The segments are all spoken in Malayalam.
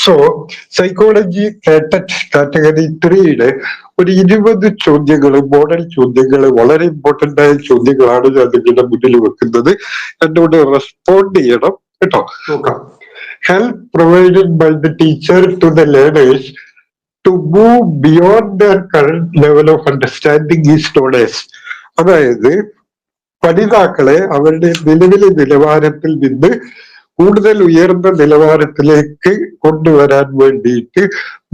സോ സൈക്കോളജി കാറ്റഗറി 3യുടെ ഒരു 20 ചോദ്യങ്ങൾ, മോഡൽ ചോദ്യങ്ങൾ, വളരെ ഇമ്പോർട്ടന്റ് ആയ ചോദ്യങ്ങളാണ് ഞാൻ നിങ്ങളുടെ മുന്നിൽ വെക്കുന്നത്. എന്നോട് റെസ്പോണ്ട് ചെയ്യണം കേട്ടോ. നോക്കാം. Help provided by the teacher to the learners to move beyond their current level of understanding is known as. അതായത് പഠിതാക്കളെ അവരുടെ നിലവിലെ നിലവാരത്തിൽ നിന്ന് കൂടുതൽ ഉയർന്ന നിലവാരത്തിലേക്ക് കൊണ്ടുവരാൻ വേണ്ടിയിട്ട്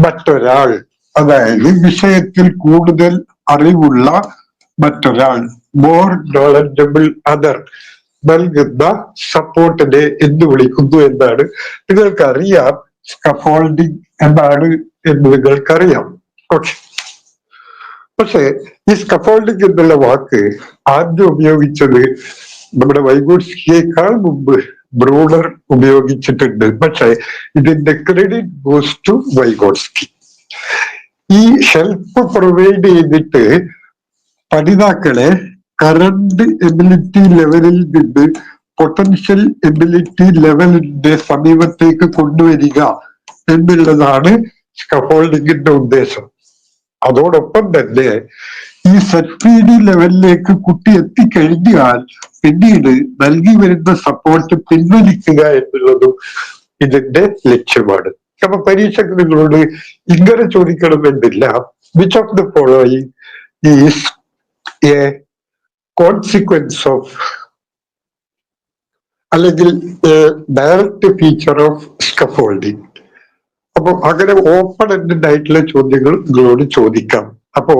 മറ്റൊരാൾ, അതായത് വിഷയത്തിൽ കൂടുതൽ അറിവുള്ള മറ്റൊരാൾ, മോർ നോളജബിൾ അതർ, നൽകുന്ന സപ്പോർട്ടിനെ എന്ത് വിളിക്കുന്നു എന്നാണ് നിങ്ങൾക്കറിയാം. സ്കഫോൾഡിംഗ് എന്നാണ് എന്ന് നിങ്ങൾക്കറിയാം. ഓക്കെ. പക്ഷെ ഈ സ്കഫോൾഡിംഗ് എന്നുള്ള വാക്ക് ആദ്യം ഉപയോഗിച്ചത് നമ്മുടെ വൈഗോട്സ്കിയേക്കാൾ മുമ്പ് ബ്രൂണർ ഉപയോഗിച്ചിട്ടുണ്ട്. പക്ഷെ ഇതിന്റെ ക്രെഡിറ്റ് ഗോസ് ടു വൈഗോട്സ്കി. ഈ ഹെൽപ്പ് പ്രൊവൈഡ് ചെയ്തിട്ട് പഠിതാക്കളെ കറന്റ് എബിലിറ്റി ലെവലിൽ നിന്ന് പൊട്ടൻഷ്യൽ എബിലിറ്റി ലെവലിന്റെ സമീപത്തേക്ക് കൊണ്ടുവരിക എന്നുള്ളതാണ് സ്കഫോൾഡിങ്ങിന്റെ ഉദ്ദേശം. അതോടൊപ്പം തന്നെ ഈ ZPD ലെവലിലേക്ക് കുട്ടി എത്തിക്കഴിഞ്ഞാൽ പിന്നീട് നൽകി വരുന്ന സപ്പോർട്ട് പിൻവലിക്കുക എന്നുള്ളതും ഇതിന്റെ ലക്ഷ്യമാണ്. അപ്പൊ പരീക്ഷയ്ക്ക് നിങ്ങളോട് ഇങ്ങനെ ചോദിക്കണമെന്നില്ല. Which of the following is a consequence of, അല്ലെങ്കിൽ ഡയറക്റ്റ് ഫീച്ചർ ഓഫ് സ്കഫോൾഡിങ്. അപ്പൊ അങ്ങനെ ഓപ്പൺ എൻഡഡ് ആയിട്ടുള്ള ചോദ്യങ്ങൾ നിങ്ങളോട് ചോദിക്കാം. അപ്പോ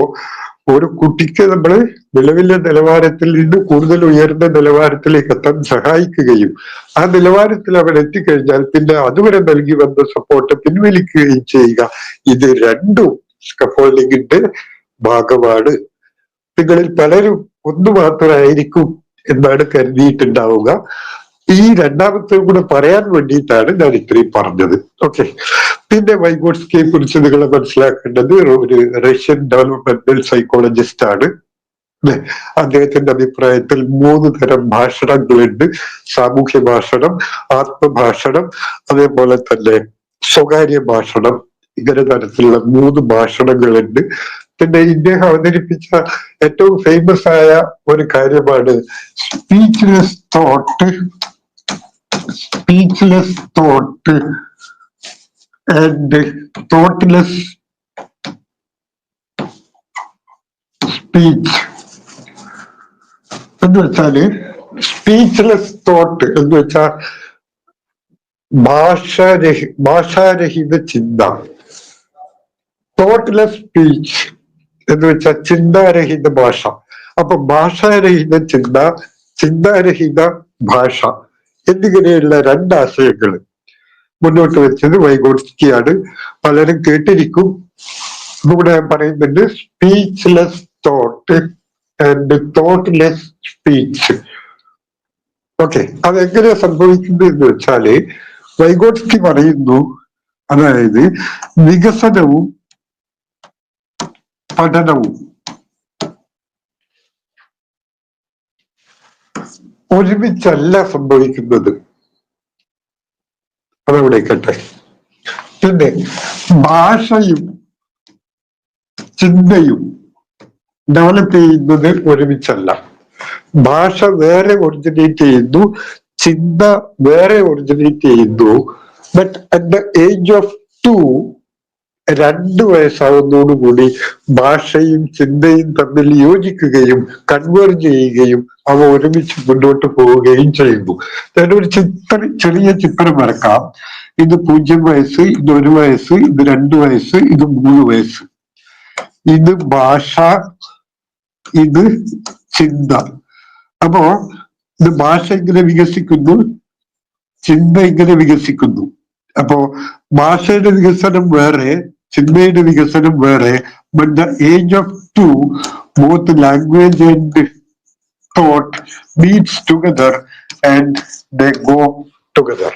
ഒരു കുട്ടിക്ക് നമ്മൾ നിലവിലെ നിലവാരത്തിൽ നിന്ന് കൂടുതൽ ഉയർന്ന നിലവാരത്തിലേക്ക് എത്താൻ സഹായിക്കുകയും ആ നിലവാരത്തിൽ അവൻ എത്തിക്കഴിഞ്ഞാൽ പിന്നെ അതുവരെ നൽകി വന്ന സപ്പോർട്ട് പിൻവലിക്കുകയും ചെയ്യുക, ഇത് രണ്ടും സ്കഫോൾഡിങ്ങിന്റെ ഭാഗമാണ്. നിങ്ങളിൽ പലരും ഒന്ന് മാത്രമായിരിക്കും എന്നാണ് കരുതിയിട്ടുണ്ടാവുക. ഈ രണ്ടാമത്തെ കൂടെ പറയാൻ വേണ്ടിയിട്ടാണ് ഞാൻ ഇത്രയും പറഞ്ഞത്. ഓക്കെ. പിന്നെ വൈഗോട്സ്കിയെ കുറിച്ച് നിങ്ങൾ മനസ്സിലാക്കേണ്ടത് ഒരു റഷ്യൻ ഡെവലപ്മെന്റൽ സൈക്കോളജിസ്റ്റ് ആണ്. അദ്ദേഹത്തിന്റെ അഭിപ്രായത്തിൽ 3 തരം ഭാഷണങ്ങളുണ്ട്. സാമൂഹ്യ ഭാഷണം, ആത്മഭാഷണം, അതേപോലെ തന്നെ സ്വകാര്യ ഭാഷണം. ഇങ്ങനെ തരത്തിലുള്ള 3 ഭാഷണങ്ങളുണ്ട്. പിന്നെ ഇദ്ദേഹം അവതരിപ്പിച്ച ഏറ്റവും ഫേമസ് ആയ ഒരു കാര്യമാണ് speechless thought and thoughtless speech. എന്ന് വെച്ചാല് സ്പീച്ച്ലെസ് തോട്ട് എന്ന് വെച്ചാൽ ഭാഷാരഹിത ചിന്ത, തോട്ട്ലെസ് സ്പീച്ച് എന്ന് വെച്ചാൽ ചിന്താരഹിത ഭാഷ. അപ്പൊ ഭാഷാരഹിത ചിന്ത, ചിന്താരഹിത ഭാഷ എന്നിങ്ങനെയുള്ള 2 ആശയങ്ങൾ മുന്നോട്ട് വെച്ചത് വൈഗോട്സ്കിയാണ്. പലരും കേട്ടിരിക്കും. ഇവിടെ പറയുന്നുണ്ട് speechless thought and thoughtless speech. Okay. അതെങ്ങനെയാ സംഭവിക്കുന്നത് എന്ന് വെച്ചാല് വൈഗോട്സ്കി പറയുന്നു, അതായത് വികസനവും പഠനവും ഒരുമിച്ചല്ല സംഭവിക്കുന്നത്. അതവിടെ കേട്ടെ. പിന്നെ ഭാഷയും ചിന്തയും ഡെവലപ്പ് ചെയ്യുന്നത് ഒരുമിച്ചല്ല. ഭാഷ വേറെ ഒറിജിനേറ്റ് ചെയ്യുന്നു, ചിന്ത വേറെ ഒറിജിനേറ്റ് ചെയ്യുന്നു. But at the age of 2, 2 വയസ്സാവുന്നതോടുകൂടി ഭാഷയും ചിന്തയും തമ്മിൽ യോജിക്കുകയും കൺവേർജ് ചെയ്യുകയും അവ ഒരുമിച്ച് മുന്നോട്ട് പോവുകയും ചെയ്യുന്നു. ഞാനൊരു ചെറിയ ചിത്രം വരക്കാം. ഇത് 0 വയസ്സ്, ഇത് 1 വയസ്സ്, ഇത് 2 വയസ്സ്, ഇത് 3 വയസ്സ്. ഇത് ഭാഷ, ഇത് ചിന്ത. അപ്പോ ഇത് ഭാഷ ഇങ്ങനെ വികസിക്കുന്നു, ചിന്ത ഇങ്ങനെ വികസിക്കുന്നു. അപ്പോ ഭാഷയുടെ വികസനം വേറെ, ചിന്തയുടെ വികസനം വേറെ. But the age of 2, both language and thought meets together and they go together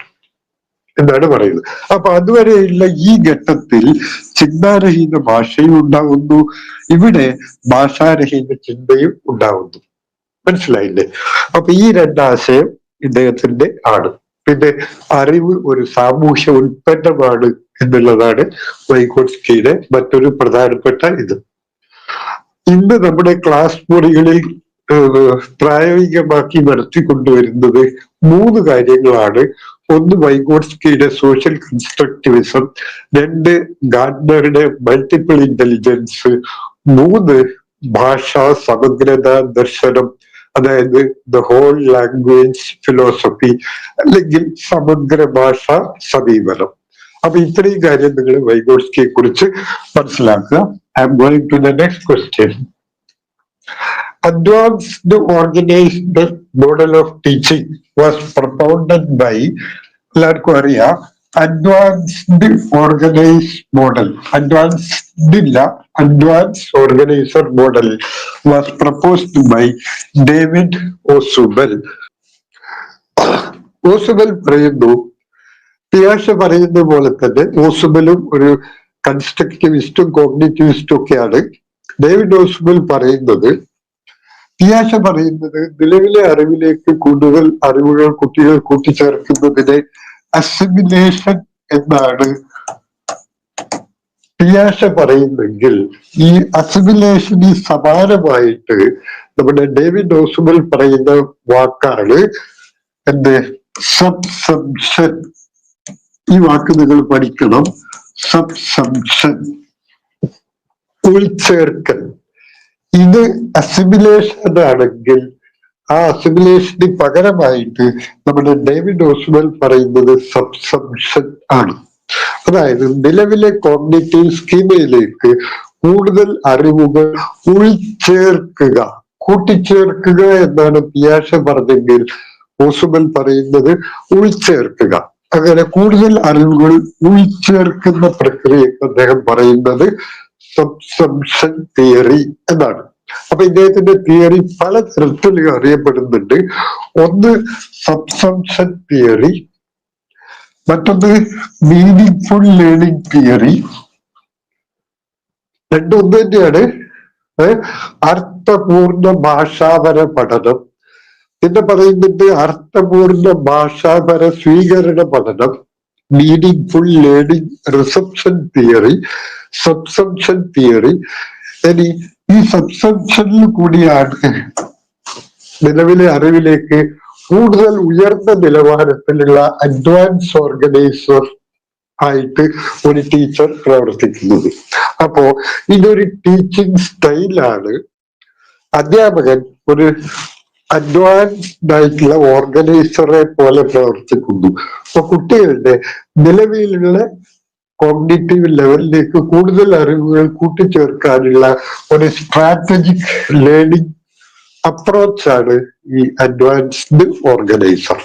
എന്നാണ് പറയുന്നത്. അപ്പൊ അതുവരെയുള്ള ഈ ഘട്ടത്തിൽ ചിന്താരഹിത ഭാഷയും ഉണ്ടാകുന്നു, ഇവിടെ ഭാഷാരഹിത ചിന്തയും ഉണ്ടാകുന്നു. മനസ്സിലായില്ലേ? അപ്പൊ ഈ 2 ആശയം ഇദ്ദേഹത്തിന്റെ ആണ്. പിന്നെ അറിവ് ഒരു സാമൂഹ്യ ഉൽപ്പന്നമാണ് എന്നുള്ളതാണ് വൈഗോട്സ്കിയുടെ മറ്റൊരു പ്രധാനപ്പെട്ട ഇത്. ഇന്ന് നമ്മുടെ ക്ലാസ് മുറികളിൽ പ്രായോഗികമാക്കി നടത്തിക്കൊണ്ടുവരുന്നത് 3 കാര്യങ്ങളാണ്. ഒന്ന് വൈഗോട്സ്കിയുടെ സോഷ്യൽ കൺസ്ട്രക്റ്റിവിസം, 2 ഗാർഡ്നറുടെ മൾട്ടിപ്പിൾ ഇന്റലിജൻസ്, 3 ഭാഷാ സമഗ്രത ദർശനം, അതായത് ദ ഹോൾ ലാംഗ്വേജ് ഫിലോസഫി അല്ലെങ്കിൽ സമഗ്ര ഭാഷാ സമീപനം. അപ്പൊ ഇത്രയും കാര്യം നിങ്ങൾ വൈഗോട്സ്കിയെ കുറിച്ച് മനസ്സിലാക്കുക. I'm going to the next question. Advanced organized model of teaching was propounded by, എല്ലാവർക്കും അറിയാം, advanced organized model, advance organizer model was proposed by David Ausubel. Ausubel പറയുന്നു, പിയാഷ പറയുന്ന പോലെ തന്നെ ഓസുബലും ഒരു കൺസ്ട്രക്റ്റിവിസ്റ്റും കോഗ്നിറ്റിവിസ്റ്റും ഒക്കെയാണ്. ഡേവിഡ് ഓസുബൽ പറയുന്നത്, പിയാഷ പറയുന്നത് നിലവിലെ അറിവിലേക്ക് കൂടുതൽ അറിവുകൾ കുട്ടികൾ കൂട്ടിച്ചേർക്കുന്നതിനെ അസിമിലേഷൻ എന്നാണ് പിയാഷ പറയുന്നെങ്കിൽ, ഈ അസിമിലേഷന് സമാനമായിട്ട് നമ്മുടെ ഡേവിഡ് ഓസുബൽ പറയുന്ന വാക്കാണ് എന്ത്, സബ്സംഷൻ. ഈ വാക്ക് നിങ്ങൾ പഠിക്കണം. സബ്സംഷൻ, ഉൾച്ചേർക്കൽ. ഇത് അസിമിലേഷൻ ആണെങ്കിൽ ആ അസിമിലേഷന് പകരമായിട്ട് നമ്മുടെ ഡേവിഡ് ഓസുബൽ പറയുന്നത് സബ്സംഷൻ ആണ്. അതായത് നിലവിലെ കോഗ്നിറ്റീവ് സ്കീമയിലേക്ക് കൂടുതൽ അറിവുകൾ ഉൾച്ചേർക്കുക, കൂട്ടിച്ചേർക്കുക എന്നാണ് പിയാഷ പറഞ്ഞെങ്കിൽ ഓസുബൽ പറയുന്നത് ഉൾച്ചേർക്കുക. അങ്ങനെ കൂടുതൽ അറിവുകൾ ഉൾച്ചേർക്കുന്ന പ്രക്രിയക്ക് അദ്ദേഹം പറയുന്നത് സബ്സംഷൻ തിയറി എന്നാണ്. അപ്പൊ ഇദ്ദേഹത്തിന്റെ തിയറി പല തരത്തിൽ അറിയപ്പെടുന്നുണ്ട്. ഒന്ന് സബ്സംഷൻ തിയറി, മറ്റൊന്ന് മീനിങ് ലേണിംഗ് തിയറി. രണ്ടും ഒന്ന് തന്നെയാണ്. അർത്ഥപൂർണ ഭാഷാപര പഠനം, പിന്നെ പറയുന്നുണ്ട് അർത്ഥപൂർണ ഭാഷാപര സ്വീകരണ പഠനം, meaning learning reception theory, subsumption theory. ഇനി ഈ സബ്സംഷനിൽ കൂടിയാണ് നിലവിലെ അറിവിലേക്ക് കൂടുതൽ ഉയർന്ന നിലവാരത്തിലുള്ള അഡ്വാൻസ് ഓർഗനൈസർ ആയിട്ട് ഒരു ടീച്ചർ പ്രവർത്തിക്കുന്നത്. അപ്പോ ഇതൊരു ടീച്ചിങ് സ്റ്റൈലാണ്. അധ്യാപകൻ ഒരു അഡ്വാൻസ്ഡ് ആയിട്ടുള്ള ഓർഗനൈസറെ പോലെ പ്രവർത്തിക്കുന്നു. അപ്പൊ കുട്ടികളുടെ നിലവിലുള്ള കോഗ്നിറ്റീവ് ലെവലിലേക്ക് കൂടുതൽ അറിവുകൾ കൂട്ടിച്ചേർക്കാനുള്ള ഒരു സ്ട്രാറ്റജിക് ലേണിംഗ് അപ്രോച്ചാണ് ഈ അഡ്വാൻസ്ഡ് ഓർഗനൈസർ.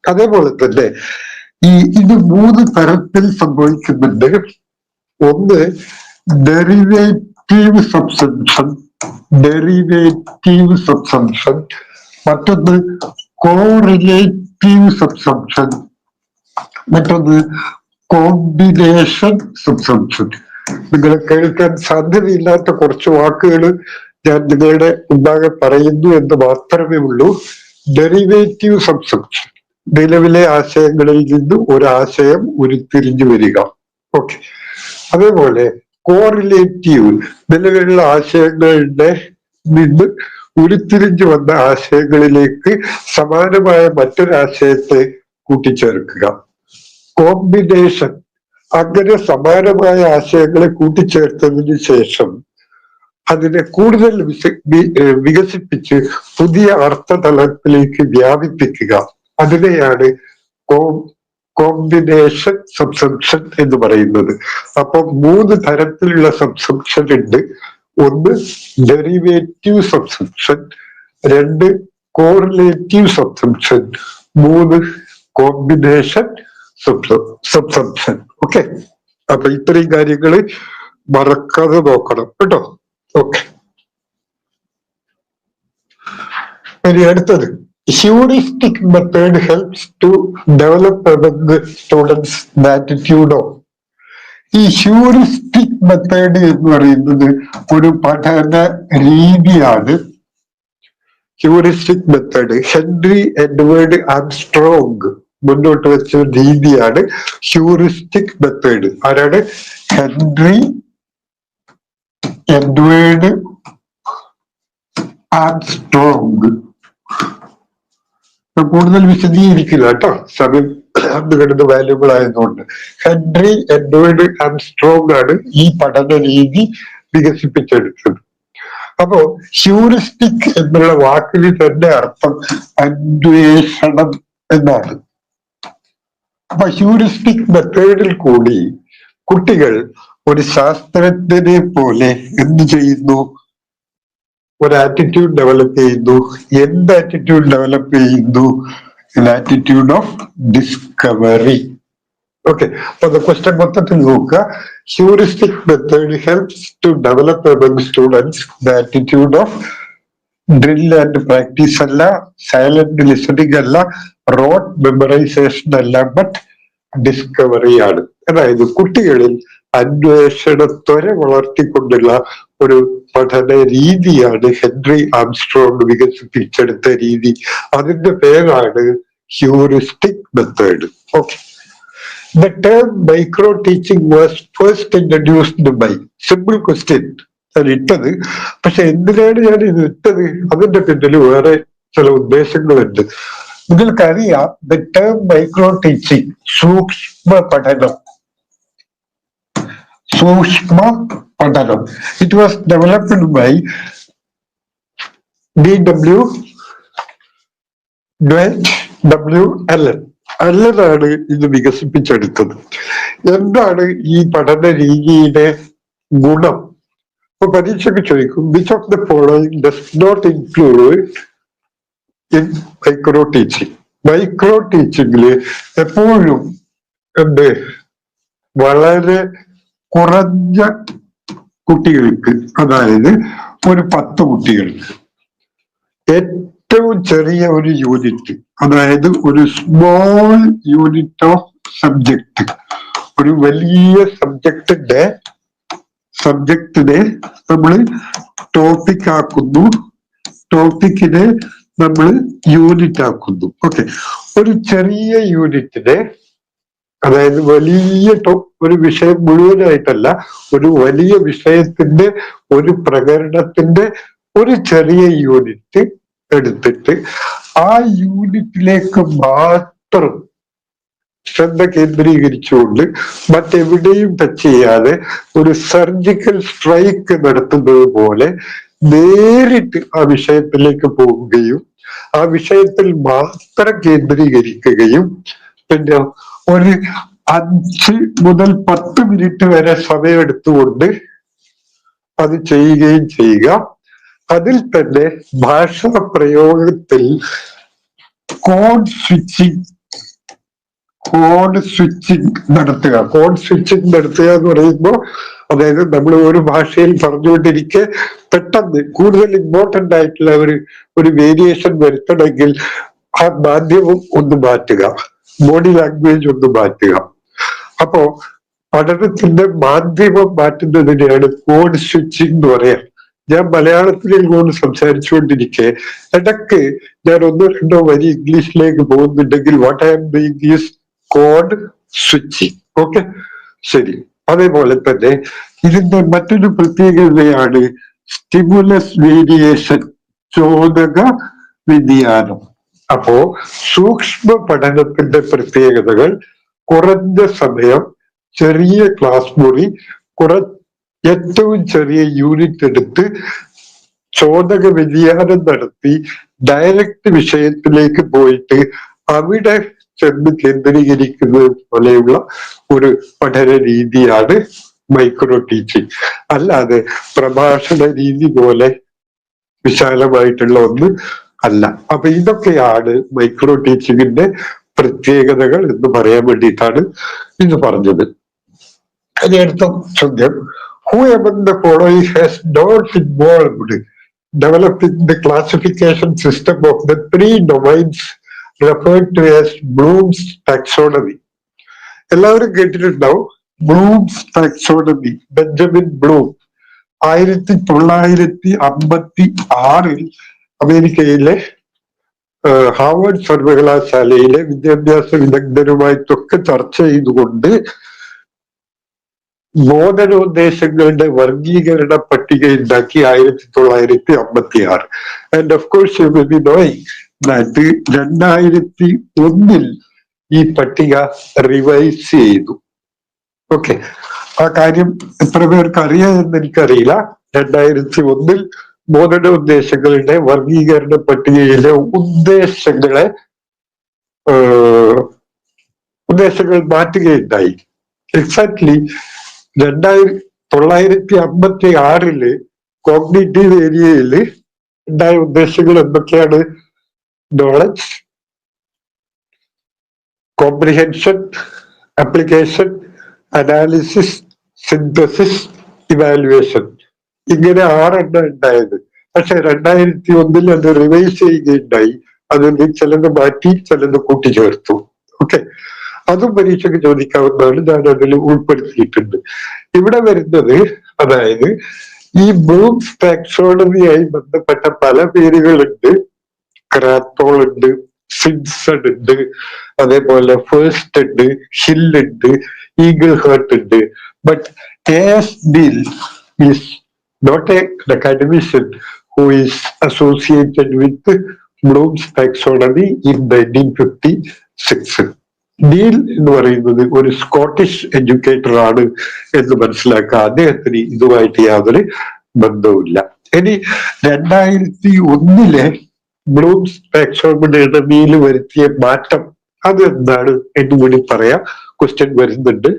അതേപോലെ തന്നെ ഇത് 3 തരത്തിൽ സംഭവിക്കുന്നുണ്ട്. ഒന്ന് ഡെറിവേറ്റീവ് സബ്സംഷൻ, മറ്റൊന്ന് കോറിലേറ്റീവ് സബ്സംഷൻ, മറ്റൊന്ന് കോമ്പിനേഷൻ സബ്സംഷൻ. നിങ്ങൾ കേൾക്കാൻ സാധ്യതയില്ലാത്ത കുറച്ച് വാക്കുകൾ ഞാൻ നിങ്ങളുടെ മുമ്പാകെ പറയുന്നു എന്ന് മാത്രമേ ഉള്ളൂ. ഡെറിവേറ്റീവ് സബ്സംഷൻ, നിലവിലെ ആശയങ്ങളിൽ നിന്ന് ഒരാശയം ഉരുത്തിരിഞ്ഞു വരിക. ഓക്കെ. അതേപോലെ കോറിലേറ്റീവ്, നിലവിലുള്ള ആശയങ്ങളുടെ നിന്ന് ഉരുത്തിരിഞ്ഞു വന്ന ആശയങ്ങളിലേക്ക് സമാനമായ മറ്റൊരാശയത്തെ കൂട്ടിച്ചേർക്കുക. കോമ്പിനേഷൻ, അങ്ങനെ സമാനമായ ആശയങ്ങളെ കൂട്ടിച്ചേർത്തതിന് ശേഷം അതിനെ കൂടുതൽ വികസിപ്പിച്ച് പുതിയ അർത്ഥതലത്തിലേക്ക് വ്യാപിപ്പിക്കുക. അതിനെയാണ് കോമ്പിനേഷൻ സബ്സംഷൻ എന്ന് പറയുന്നത്. അപ്പൊ 3 തരത്തിലുള്ള സബ്സംഷൻ ഉണ്ട്. ഒന്ന് derivative subsumption, 2 correlative subsumption, 3 combination subsumption. Okay. അപ്പൊ ഇത്രയും കാര്യങ്ങൾ മറക്കാതെ നോക്കണം കേട്ടോ. ഓക്കെ. ഇനി അടുത്തത്, heuristic method helps to develop among students the attitude of. ഈ ഹ്യൂറിസ്റ്റിക് മെത്തേഡ് എന്ന് പറയുന്നത് ഒരു പഠന രീതിയാണ്. Heuristic method Henry Edward Armstrong മുന്നോട്ട് വെച്ച രീതിയാണ് ഹ്യൂറിസ്റ്റിക് മെത്തേഡ്. ആരാണ്? Henry Edward Armstrong. കൂടുതൽ വിശദീകരിക്കില്ല കേട്ടോ, സമയം കിടന്ന് വാല്യുബിൾ ആയതുകൊണ്ട്. ഹെൻറി എഡ്വേർഡ് ആംസ്ട്രോങ് ആണ് ഈ പഠന രീതി വികസിപ്പിച്ചെടുത്തത്. അപ്പോ ഹ്യൂറിസ്റ്റിക് എന്നുള്ള വാക്കിന് തന്നെ അർത്ഥം അന്വേഷണം എന്നാണ്. അപ്പൊ ഹ്യൂറിസ്റ്റിക് മെത്തേഡിൽ കൂടി കുട്ടികൾ ഒരു ശാസ്ത്രജ്ഞനെ പോലെ എന്ത് ചെയ്യുന്നു? ഒരു ആറ്റിറ്റ്യൂഡ് ഡെവലപ്പ് ചെയ്യുന്നു. എന്ത് ആറ്റിറ്റ്യൂഡ് ഡെവലപ്പ് ചെയ്യുന്നു? Attitude of discovery. ഓക്കെ, അപ്പൊ the question മൊത്തത്തിൽ നോക്കുക. Heuristic method helps to develop among students the attitude of drill and practice അല്ല, സൈലന്റ് ലിസണിങ് അല്ല, റോട്ട് മെമ്മറൈസേഷൻ അല്ല, ബട്ട് ഡിസ്കവറി ആണ്. അതായത് കുട്ടികളിൽ അന്വേഷണത്വര വളർത്തിക്കൊണ്ടുള്ള ഒരു പഠന രീതിയാണ് ഹെൻറി ആംസ്ട്രോങ് വികസിപ്പിച്ചെടുത്ത രീതി. അതിന്റെ പേരാണ് heuristic method. Okay, the term micro teaching was first introduced by, simple question ഞാൻ ഇട്ടത്. പക്ഷെ എന്തിനാണ് ഞാൻ ഇത് ഇട്ടത്? അതിന്റെ പിന്നിൽ വേറെ ചില ഉദ്ദേശങ്ങളുണ്ട്. നിങ്ങൾക്കറിയാം, the term micro teaching, സൂക്ഷ്മ പഠനം, സൂക്ഷ്മ പഠനം, it was developed by D.W. Allen. അല്ലതാണ് ഇത് വികസിപ്പിച്ചെടുത്തത്. എന്താണ് ഈ പഠന രീതിയുടെ ഗുണം? ഇപ്പൊ പരീക്ഷയ്ക്ക് ചോദിക്കും, which of the following does not include in micro teaching? Micro ടീച്ചിങ്ങില് എപ്പോഴും എന്ത്, വളരെ കുറഞ്ഞ കുട്ടികൾക്ക്, അതായത് ഒരു 10 കുട്ടികൾക്ക് ഏറ്റവും ചെറിയ ഒരു യൂണിറ്റ്, അതായത് ഒരു സ്മോൾ യൂണിറ്റ് ഓഫ് സബ്ജക്ട്, ഒരു വലിയ സബ്ജക്റ്റിനെ നമ്മൾ ടോപ്പിക് ആക്കുന്നു, ടോപ്പിക്കിനെ നമ്മൾ യൂണിറ്റ് ആക്കുന്നു. ഓക്കെ, ഒരു ചെറിയ യൂണിറ്റിനെ, അതായത് വലിയ ഒരു വിഷയം മുഴുവനായിട്ടല്ല, ഒരു വലിയ വിഷയത്തിന്റെ ഒരു പ്രകരണത്തിന്റെ ഒരു ചെറിയ യൂണിറ്റ് എടുത്തിട്ട് ആ യൂണിറ്റിലേക്ക് മാത്രം ശ്രദ്ധ കേന്ദ്രീകരിച്ചുകൊണ്ട് മറ്റെവിടെയും ടച്ച് ചെയ്യാതെ ഒരു സർജിക്കൽ സ്ട്രൈക്ക് നടത്തുന്നത് പോലെ നേരിട്ട് ആ വിഷയത്തിലേക്ക് പോവുകയും ആ വിഷയത്തിൽ മാത്രം കേന്ദ്രീകരിക്കുകയും പിന്നെ ഒരു 5 മുതൽ 10 മിനിറ്റ് വരെ സമയമെടുത്തുകൊണ്ട് അത് ചെയ്യുകയും ചെയ്യുക. അതിൽ തന്നെ ഭാഷാ പ്രയോഗത്തിൽ കോഡ് സ്വിച്ചിങ് നടത്തുക. കോഡ് സ്വിച്ചിങ് നടത്തുക എന്ന് പറയുമ്പോൾ, അതായത് നമ്മൾ ഒരു ഭാഷയിൽ പറഞ്ഞുകൊണ്ടിരിക്കെ പെട്ടെന്ന് കൂടുതൽ ഇമ്പോർട്ടന്റ് ആയിട്ടുള്ള ഒരു വേരിയേഷൻ വരുത്തണമെങ്കിൽ ആ മാധ്യമം ഒന്ന് മാറ്റുക, ബോഡി ലാംഗ്വേജ് ഒന്ന് മാറ്റുക. അപ്പോ പഠനത്തിന്റെ മാധ്യമം മാറ്റുന്നതിനെയാണ് കോഡ് സ്വിച്ചിങ് എന്ന് പറയാം. ഞാൻ മലയാളത്തിൽ കൊണ്ട് സംസാരിച്ചുകൊണ്ടിരിക്കെ ഇടയ്ക്ക് ഞാൻ 1-2 വരി ഇംഗ്ലീഷിലേക്ക് പോകുന്നുണ്ടെങ്കിൽ what I am doing is code switching. Okay, ശരി. അതേപോലെ തന്നെ ഇതിന്റെ മറ്റൊരു പ്രത്യേകതയാണ് സ്റ്റിമുലസ് വേരിയേഷൻ, ചോദക വ്യതിയാനം. അപ്പോ സൂക്ഷ്മ പഠനത്തിന്റെ പ്രത്യേകതകൾ കുറഞ്ഞ സമയം, ചെറിയ ക്ലാസ് മുറി, ഏറ്റവും ചെറിയ യൂണിറ്റ് എടുത്ത് ചോദക വ്യതിയാനം നടത്തി ഡയറക്റ്റ് വിഷയത്തിലേക്ക് പോയിട്ട് അവിടെ ചെന്ന് കേന്ദ്രീകരിക്കുന്നത് പോലെയുള്ള ഒരു പഠന രീതിയാണ് മൈക്രോ ടീച്ചിങ്. അല്ലാതെ പ്രഭാഷണ രീതി പോലെ വിശാലമായിട്ടുള്ള ഒന്ന് അല്ല. അപ്പൊ ഇതൊക്കെയാണ് മൈക്രോ ടീച്ചിങ്ങിന്റെ പ്രത്യേകതകൾ എന്ന് പറയാൻ വേണ്ടിയിട്ടാണ് ഇത് പറഞ്ഞത്. ഇനി അടുത്ത ചോദ്യം, who among the following has not involved developing the classification system of the 3 domains referred to as Bloom's taxonomy? എല്ലാവരും കേട്ടിട്ടുണ്ടാവും ബ്ലൂംസ് ടാക്സോണമി. ബെഞ്ചമിൻ ബ്ലൂം 1956 അമേരിക്കയിലെ ഹാർവേഡ് സർവകലാശാലയിലെ വിദ്യാഭ്യാസ വിദഗ്ധരുമായിട്ടൊക്കെ ചർച്ച ചെയ്തുകൊണ്ട് ബോധനോദ്ദേശങ്ങളുടെ വർഗീകരണ പട്ടിക ഉണ്ടാക്കി 1956. And of course you will be knowing that 2001 ഈ പട്ടിക റിവൈസ് ചെയ്തു. ഓക്കെ, ആ കാര്യം എത്ര പേർക്ക് അറിയാമെന്ന് എനിക്കറിയില്ല. 2001 ബോധനോദ്ദേശങ്ങളുടെ വർഗീകരണ പട്ടികയിലെ ഉദ്ദേശങ്ങൾ മാറ്റുകയുണ്ടായി. എക്സാക്ട്ലി 1956 കോഗ്നിറ്റീവ് ഏരിയയില് ഉണ്ടായ ഉദ്ദേശങ്ങൾ എന്തൊക്കെയാണ്? Knowledge, comprehension, application, analysis, synthesis, evaluation, ഇങ്ങനെ 6 ഉണ്ടായത്. പക്ഷെ 2001 അത് റിവൈസ് ചെയ്യുകയുണ്ടായി. അതിൽ ചിലത് മാറ്റി ചിലത് കൂട്ടിച്ചേർത്തു. ഓക്കെ, അതും പരീക്ഷയ്ക്ക് ചോദിക്കാവുന്നതാണ്. ഞാൻ അതിൽ ഉൾപ്പെടുത്തിയിട്ടുണ്ട്. ഇവിടെ വരുന്നത്, അതായത് ഈ ബ്ലൂംസ് ടാക്സോണമിയായി ബന്ധപ്പെട്ട പല പേരുകളുണ്ട്. ക്രാത്തോൾ ഉണ്ട്, സിൻസൺ ഉണ്ട്, അതേപോലെ ഫേസ്റ്റ് ഉണ്ട്, ഹിൽ ഉണ്ട്, ഈഗിൾ ഹേർട്ട് ഉണ്ട്. But A.S. Deal is not an academician who is associated with Bloom's taxonomy in 1956. Deal എന്ന് പറയുന്നത് ഒരു സ്കോട്ടിഷ് എഡ്യൂക്കേറ്റർ ആണ് എന്ന് മനസ്സിലാക്കുക. അദ്ദേഹത്തിന് ഇതുമായിട്ട് യാതൊരു ബന്ധവുമില്ല. ഇനി 2001 ബ്ലൂംസ് ടാക്സോണമിയിൽ വരുത്തിയ മാറ്റം അത് എന്താണ് എന്ന് കൂടി പറയാം. ക്വസ്റ്റ്യൻ വരുന്നുണ്ട്.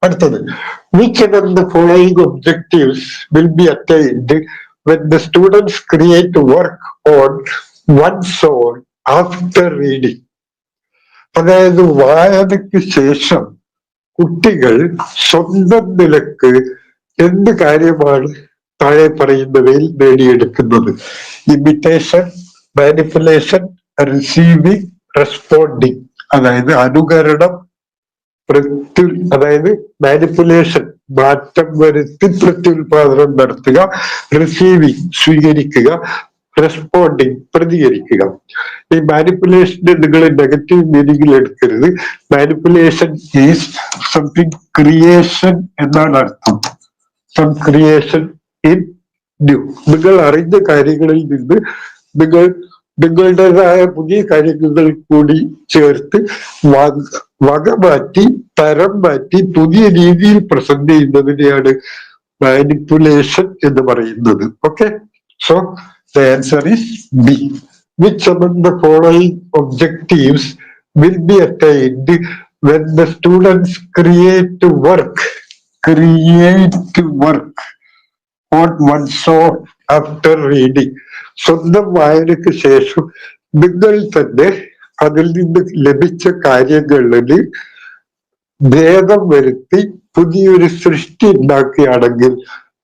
അടുത്തത്, which among the following objectives will be attained when the students create work on one's own after reading? അതായത് വായനയ്ക്ക് ശേഷം കുട്ടികൾ സ്വന്തം നിലക്ക് എന്ത് കാര്യമാണ് താഴെ പറയുന്നവയിൽ നേടിയെടുക്കുന്നത്? Imitation, manipulation, receiving, responding. അതായത് അനുകരണം, അതായത് മാനിപ്പുലേഷൻ മാറ്റം വരുത്തി പ്രത്യുൽപാദനം നടത്തുക, റിസീവിങ് സ്വീകരിക്കുക, റെസ്പോണ്ടിങ് പ്രതികരിക്കുക. ഈ മാനിപ്പുലേഷനെ നിങ്ങൾ നെഗറ്റീവ് മീനിങ്ങിൽ എടുക്കരുത്. മാനിപ്പുലേഷൻ ഈസ് സംതിങ് ക്രിയേഷൻ എന്നാണ് അർത്ഥം. Some creation in new. നിങ്ങൾ അറിഞ്ഞ കാര്യങ്ങളിൽ നിന്ന് നിങ്ങളുടേതായ പുതിയ കാര്യങ്ങൾ കൂടി ചേർത്ത് വക മാറ്റി തരം മാറ്റി പുതിയ രീതിയിൽ പ്രസന്റ് ചെയ്യുന്നതിനെയാണ് മാനിപ്പുലേഷൻ എന്ന് പറയുന്നത്. Okay, so the answer is B. Which among the following objectives will be attained when the students create work on one's own after reading? സ്വന്തം വായനയ്ക്ക് ശേഷം നിങ്ങൾ തന്നെ അതിൽ നിന്ന് ലഭിച്ച കാര്യങ്ങളിൽ ഭേദം വരുത്തി പുതിയൊരു സൃഷ്ടി ഉണ്ടാക്കുകയാണെങ്കിൽ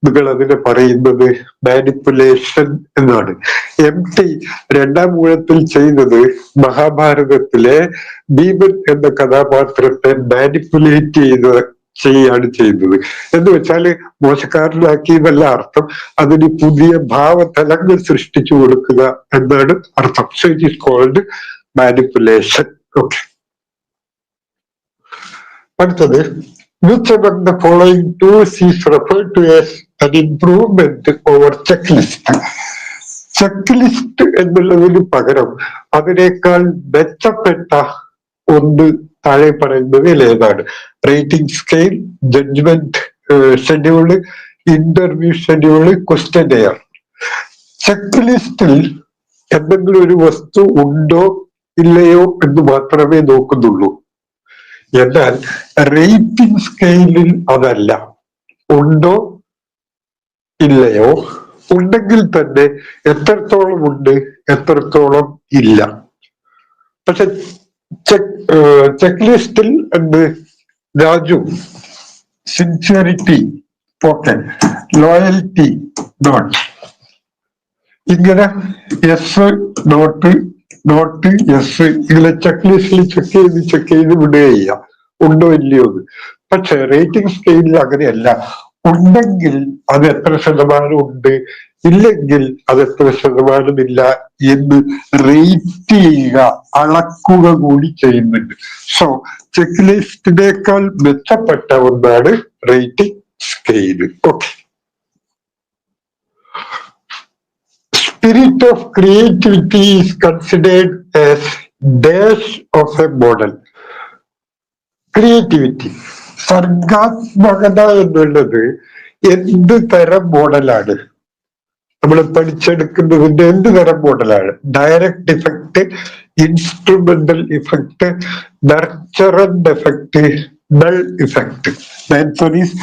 നിങ്ങൾ അതിനെ പറയുന്നത് മാനിപ്പുലേഷൻ എന്നാണ്. MT 2-ാം ഊഴത്തിൽ ചെയ്തത് മഹാഭാരതത്തിലെ ഭീമൻ എന്ന കഥാപാത്രത്തെ മാനിപ്പുലേറ്റ് ചെയ്യാണ് ചെയ്തത്. എന്ന് വെച്ചാല് മോശക്കാരനാക്കി എന്നല്ല അർത്ഥം, അതിന് പുതിയ ഭാവതലങ്ങൾ സൃഷ്ടിച്ചു കൊടുക്കുക എന്നാണ് അർത്ഥം. So it is called manipulation. Okay, അടുത്തത്, which among the following tools is referred to as an improvement over checklist? Checklist എന്നുള്ളതിന് പകരം അതിനേക്കാൾ മെച്ചപ്പെട്ട ഒന്ന് താഴെ പറയുന്നതിൽ ഏതാണ്? Rating scale, judgement schedule, interview schedule, questionnaire. Check ലിസ്റ്റിൽ എന്തെങ്കിലും ഒരു വസ്തു ഉണ്ടോ ഇല്ലയോ എന്ന് മാത്രമേ നോക്കുന്നുള്ളൂ. എന്നാൽ റേറ്റിംഗ് സ്കെയിലിൽ അതല്ല. ഉണ്ടോ ഇല്ലയോ, ഉണ്ടെങ്കിൽ തന്നെ എത്രത്തോളം ഉണ്ട്, എത്രത്തോളം ഇല്ല. പക്ഷെ ചെക്ക് ലിസ്റ്റിൽ എന്ത്, Raju sincerity okay, loyalty not, ഇങ്ങനെ യെസ് നോട്ട് നോട്ട് യെസ് ഇങ്ങനെ ചെക്ക് ലിസ്റ്റിൽ ചെക്ക് ചെയ്ത് വിടുക ചെയ്യാം, ഉണ്ടോ ഇല്ലയോ എന്ന്. പക്ഷെ റേറ്റിംഗ് സ്കെയിലിൽ അങ്ങനെയല്ല. ഉണ്ടെങ്കിൽ അത് എത്ര ശതമാനം ഉണ്ട്, ഇല്ലെങ്കിൽ അത് എത്ര ശതമാനമില്ല എന്ന് റേറ്റ് ചെയ്യുക, അളക്കുക കൂടി ചെയ്യുന്നുണ്ട്. സോ ചെക്ക് ലിസ്റ്റിനേക്കാൾ മെച്ചപ്പെട്ട ഒന്നാണ് rating scale. Okay. Spirit of creativity is considered as dash of a model. Creativity, സർഗാത്മകത എന്നുള്ളത് എന്ത് തരം മോഡലാണ്, നമ്മൾ പഠിച്ചെടുക്കുന്നതിന്റെ എന്ത് തരം മോഡലാണ്? Direct effect, instrumental effect, nurturant effect, null effect. Answer is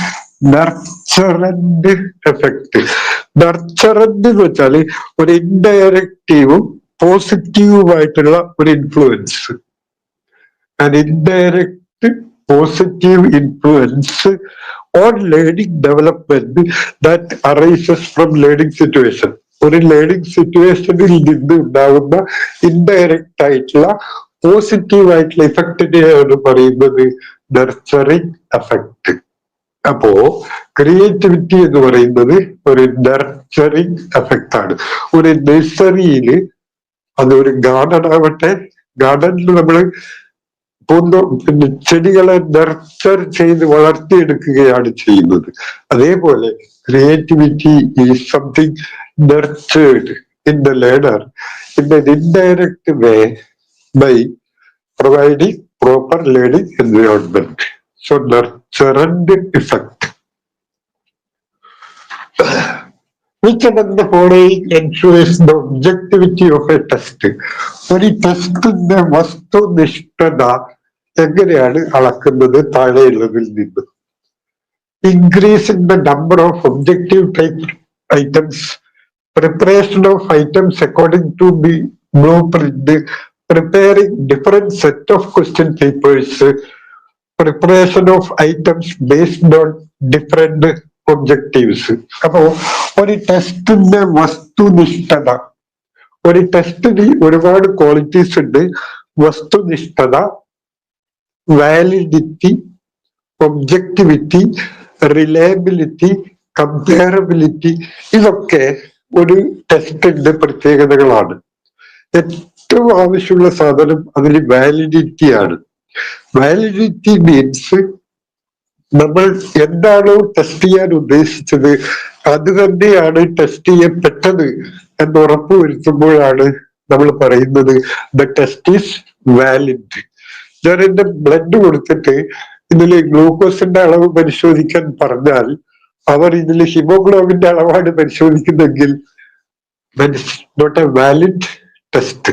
nurturant effect. Nurturant എന്ന് വെച്ചാല് ഒരു ഇൻഡയറക്റ്റീവും പോസിറ്റീവുമായിട്ടുള്ള ഒരു influence. And indirect positive influence on learning development that arises from learning situation. ഒരു ലേണിംഗ് സിറ്റുവേഷനിൽ നിന്ന് ഉണ്ടാകുന്ന ഇൻഡയറക്റ്റ് ആയിട്ടുള്ള പോസിറ്റീവ് ആയിട്ടുള്ള ഇഫക്റ്റിനെയാണ് പറയുന്നത് നർച്ചറിങ് എഫക്റ്റ്. അപ്പോ ക്രിയേറ്റിവിറ്റി എന്ന് പറയുന്നത് ഒരു നർച്ചറിങ് എഫക്റ്റ് ആണ്. ഒരു നഴ്സറിയില്, അതൊരു ഗാർഡൻ ആവട്ടെ, ഗാർഡനിൽ നമ്മള് പിന്നെ ചെടികളെ നർച്ചർ ചെയ്ത് വളർത്തിയെടുക്കുകയാണ് ചെയ്യുന്നത്. അതേപോലെ creativity is something nurtured in the learner in an indirect way by providing proper learning environment. So nurturant effect. Which among the following ensures the objectivity of a test? ഒരു ടെസ്റ്റിന്റെ വസ്തുനിഷ്ഠത എങ്ങനെയാണ് അളക്കുന്നത്? താഴെയുള്ളതിൽ നിന്ന്. Increase in the number of objective type items, preparation of items according to the blueprint, preparing different set of question papers, preparation of items based on different objectives. അപ്പോ ഒരു ടെസ്റ്റിന്റെ വസ്തുനിഷ്ഠത, ഒരു ടെസ്റ്റിന് ഒരുപാട് ക്വാളിറ്റീസ് ഉണ്ട്. വസ്തുനിഷ്ഠത, വാലിഡിറ്റി, ഒബ്ജക്ടിവിറ്റി, റിലയബിലിറ്റി, കമ്പയറബിലിറ്റി, ഇതൊക്കെ ഒരു ടെസ്റ്റിന്റെ പ്രത്യേകതകളാണ്. ഏറ്റവും ആവശ്യമുള്ള സാധനം അതിൽ വാലിഡിറ്റിയാണ്. വാലിഡിറ്റി മീൻസ് നമ്മൾ എന്താണോ ടെസ്റ്റ് ചെയ്യാൻ ഉദ്ദേശിച്ചത് അത് തന്നെയാണ് ടെസ്റ്റ് ചെയ്യപ്പെട്ടത് എന്ന് ഉറപ്പുവരുത്തുമ്പോഴാണ് നമ്മൾ പറയുന്നത് ദ ടെസ്റ്റ് ഈസ് വാലിഡ്. ഞാൻ എന്റെ ബ്ലഡ് കൊടുത്തിട്ട് ഇതിൽ ഗ്ലൂക്കോസിന്റെ അളവ് പരിശോധിക്കാൻ പറഞ്ഞാൽ അവർ ഇതിൽ ഹിമോഗ്ലോബിന്റെ അളവാണ് പരിശോധിക്കുന്നെങ്കിൽ നോട്ട് എ വാലിഡ് ടെസ്റ്റ്.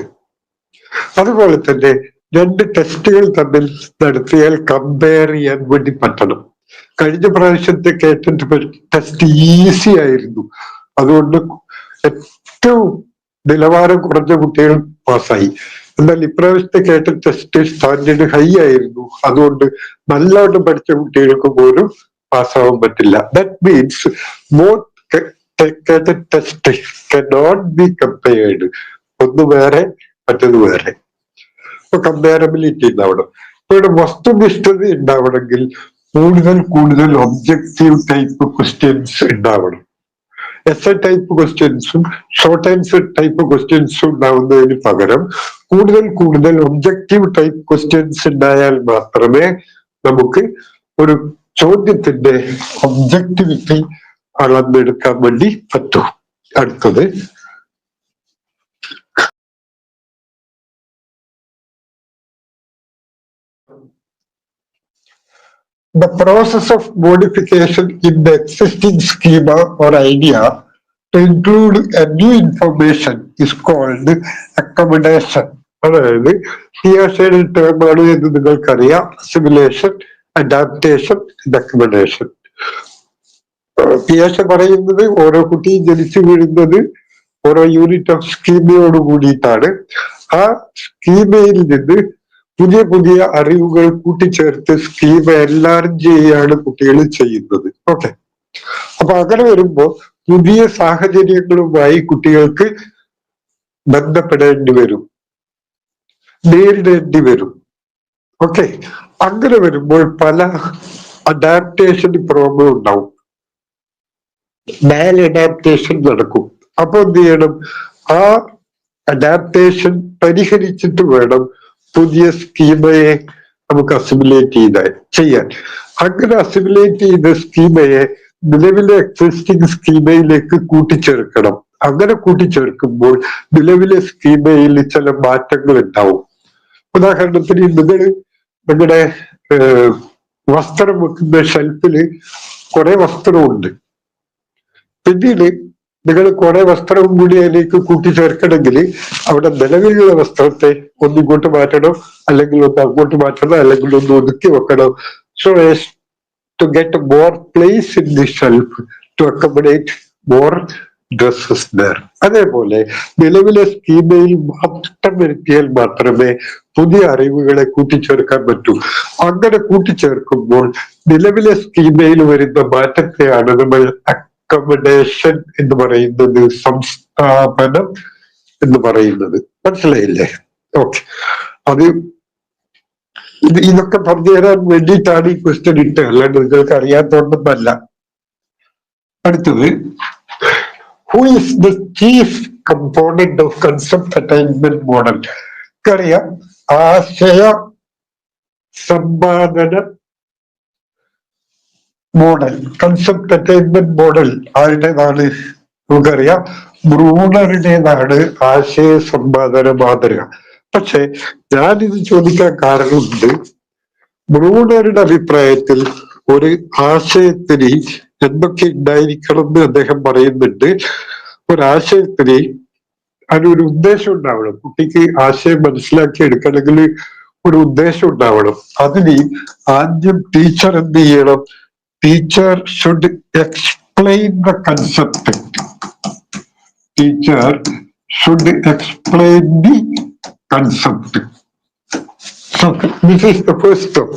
അതുപോലെ തന്നെ രണ്ട് ടെസ്റ്റുകൾ തമ്മിൽ നടത്തിയാൽ കമ്പയർ ചെയ്യാൻ വേണ്ടി പറ്റണം. കഴിഞ്ഞ പ്രാവശ്യത്തെ കേട്ടിട്ട് ടെസ്റ്റ് ഈസി ആയിരുന്നു, അതുകൊണ്ട് ഏറ്റവും നിലവാരം കുറഞ്ഞ കുട്ടികൾ പാസ്സായി. എന്നാൽ ഇപ്രാവശ്യത്തെ കേട്ട ടെസ്റ്റ് സ്റ്റാൻഡേർഡ് ഹൈ ആയിരുന്നു, അതുകൊണ്ട് നല്ലോണം പഠിച്ച കുട്ടികൾക്ക് പോലും പാസ്സാവാൻ പറ്റില്ല. That means both test cannot be compared. ഒന്ന് വേറെ മറ്റത് വേറെ. ഇപ്പൊ കമ്പയറബിലിറ്റി ഉണ്ടാവണം. ഇവിടെ വസ്തുനിഷ്ഠത ഉണ്ടാവണമെങ്കിൽ കൂടുതൽ ഒബ്ജക്റ്റീവ് ടൈപ്പ് ക്വസ്റ്റ്യൻസ് ഉണ്ടാവണം. എസ് എ ടൈപ്പ് ക്വസ്റ്റ്യൻസും ഷോർട്ട് ആൻസർ ടൈപ്പ് ക്വസ്റ്റ്യൻസും ഉണ്ടാവുന്നതിന് പകരം കൂടുതൽ ഒബ്ജക്റ്റീവ് ടൈപ്പ് ക്വസ്റ്റ്യൻസ് ഉണ്ടായാൽ മാത്രമേ നമുക്ക് ഒരു ചോദ്യത്തിന്റെ ഒബ്ജക്റ്റിവിറ്റി അളന്നെടുക്കാൻ വേണ്ടി പറ്റൂ. അടുത്തത് the process of modification in the existing schema or idea to include a new information is called accommodation. അതായത് പിയാഷയുടെ ടേമാണ് എന്ന് നിങ്ങൾക്കറിയാം. Assimilation, adaptation, recommendation. പിയാഷ പറയുന്നത് ഓരോ കുട്ടിയും ജനിച്ചു വീഴുന്നത് ഓരോ യൂണിറ്റ് ഓഫ് സ്കീമയോട് കൂടിയിട്ടാണ്. ആ സ്കീമയിൽ നിന്ന് പുതിയ പുതിയ അറിവുകൾ കൂട്ടിച്ചേർത്ത് സ്കീമ എൻലാർജ് ചെയ്യാണ് കുട്ടികൾ ചെയ്യുന്നത്. ഓക്കെ, അപ്പൊ അങ്ങനെ വരുമ്പോ പുതിയ സാഹചര്യങ്ങളുമായി കുട്ടികൾക്ക് ബന്ധപ്പെടേണ്ടി വരും, നേരിടേണ്ടി വരും. ഓക്കെ, അങ്ങനെ വരുമ്പോൾ പല അഡാപ്റ്റേഷൻ പ്രോബ്ലം ഉണ്ടാവും, മാൽ അഡാപ്റ്റേഷൻ നടക്കും. അപ്പൊ എന്ത് ചെയ്യണം? ആ അഡാപ്റ്റേഷൻ പരിഹരിച്ചിട്ട് വേണം പുതിയ സ്കീമയെ നമുക്ക് അസിമുലേറ്റ് ചെയ്യാൻ. അങ്ങനെ അസിമുലേറ്റ് ചെയ്ത സ്കീമയെ നിലവിലെ എക്സിസ്റ്റിംഗ് സ്കീമയിലേക്ക് കൂട്ടിച്ചേർക്കണം. അങ്ങനെ കൂട്ടിച്ചേർക്കുമ്പോൾ നിലവിലെ സ്കീമയിൽ ചില മാറ്റങ്ങൾ ഉണ്ടാവും. ഉദാഹരണത്തിന് നിങ്ങളുടെ വസ്ത്രം വെക്കുന്ന ഷെൽഫില് കുറെ വസ്ത്രമുണ്ട്. പിന്നീട് നിങ്ങൾ കുറെ വസ്ത്രവും കൂടി അതിലേക്ക് കൂട്ടിച്ചേർക്കണമെങ്കിൽ അവിടെ നിലവിലുള്ള വസ്ത്രത്തെ ഒന്നിങ്ങോട്ട് മാറ്റണം, അല്ലെങ്കിൽ ഒന്ന് അങ്ങോട്ട് മാറ്റണം, അല്ലെങ്കിൽ ഒന്ന് ഒതുക്കി വെക്കണം. So to get more place in the shelf to accommodate more dresses there. അതേപോലെ നിലവിലെ സ്കീമയിൽ മാറ്റം വരുത്തിയാൽ മാത്രമേ പുതിയ അറിവുകളെ കൂട്ടിച്ചേർക്കാൻ പറ്റൂ. അങ്ങനെ കൂട്ടിച്ചേർക്കുമ്പോൾ നിലവിലെ സ്കീമയിൽ വരുന്ന മാറ്റത്തെയാണ് നമ്മൾ അക്കോമഡേഷൻ എന്ന് പറയുന്നത്, സംസ്ഥാപനം എന്ന് പറയുന്നത്. മനസ്സിലായില്ലേ? ഓക്കെ, അത് ഇതൊക്കെ പറഞ്ഞു തരാൻ വേണ്ടിയിട്ടാണ് ഈ ക്വസ്റ്റ്യൻ ഇട്ട്, അല്ലാണ്ട് നിങ്ങൾക്ക് അറിയാത്തോണ്ടല്ല. അടുത്തത്, who is the chief component of concept attainment model? അറിയാം, ആശയ സമ്പാദന മോഡൽ, കൺസെപ്റ്റ് അറ്റൈൻമെന്റ് മോഡൽ ആരുടേതാണ്? നമുക്കറിയാം, ബ്രൂണറുടേതാണ് ആശയ സമ്പാദന മാതൃക. പക്ഷെ ഞാനിത് ചോദിക്കാൻ കാരണമുണ്ട്. ബ്രൂണറുടെ അഭിപ്രായത്തിൽ ഒരു ആശയത്തിന് എന്തൊക്കെ ഉണ്ടായിരിക്കണം എന്ന് അദ്ദേഹം പറയുന്നുണ്ട്. ഒരാശയത്തിന് അതിനൊരു ഉദ്ദേശം ഉണ്ടാവണം. കുട്ടിക്ക് ആശയം മനസ്സിലാക്കി എടുക്കണമെങ്കിൽ ഒരു ഉദ്ദേശം ഉണ്ടാവണം. അതിന് ആദ്യം ടീച്ചർ എന്ത് ചെയ്യണം? Teacher should explain the concept. Teacher should explain the concept. So this is the first step.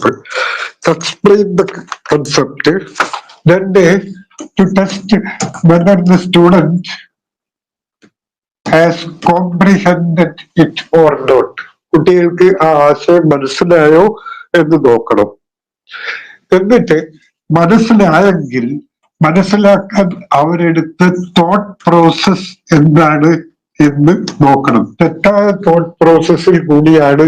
Explain the concept. Then to test whether the student has comprehended it or not. കുട്ടികൾക്ക് ആ ആശയം മനസ്സിലായോ എന്ന് നോക്കണം. എന്നിട്ട് മനസ്സിലായെങ്കിൽ മനസ്സിലാക്കാൻ അവരെടുത്ത തോട്ട് പ്രോസസ് എന്താണ് എന്ന് നോക്കണം. തെറ്റായ തോട്ട് പ്രോസസ്സിൽ കൂടിയാണ്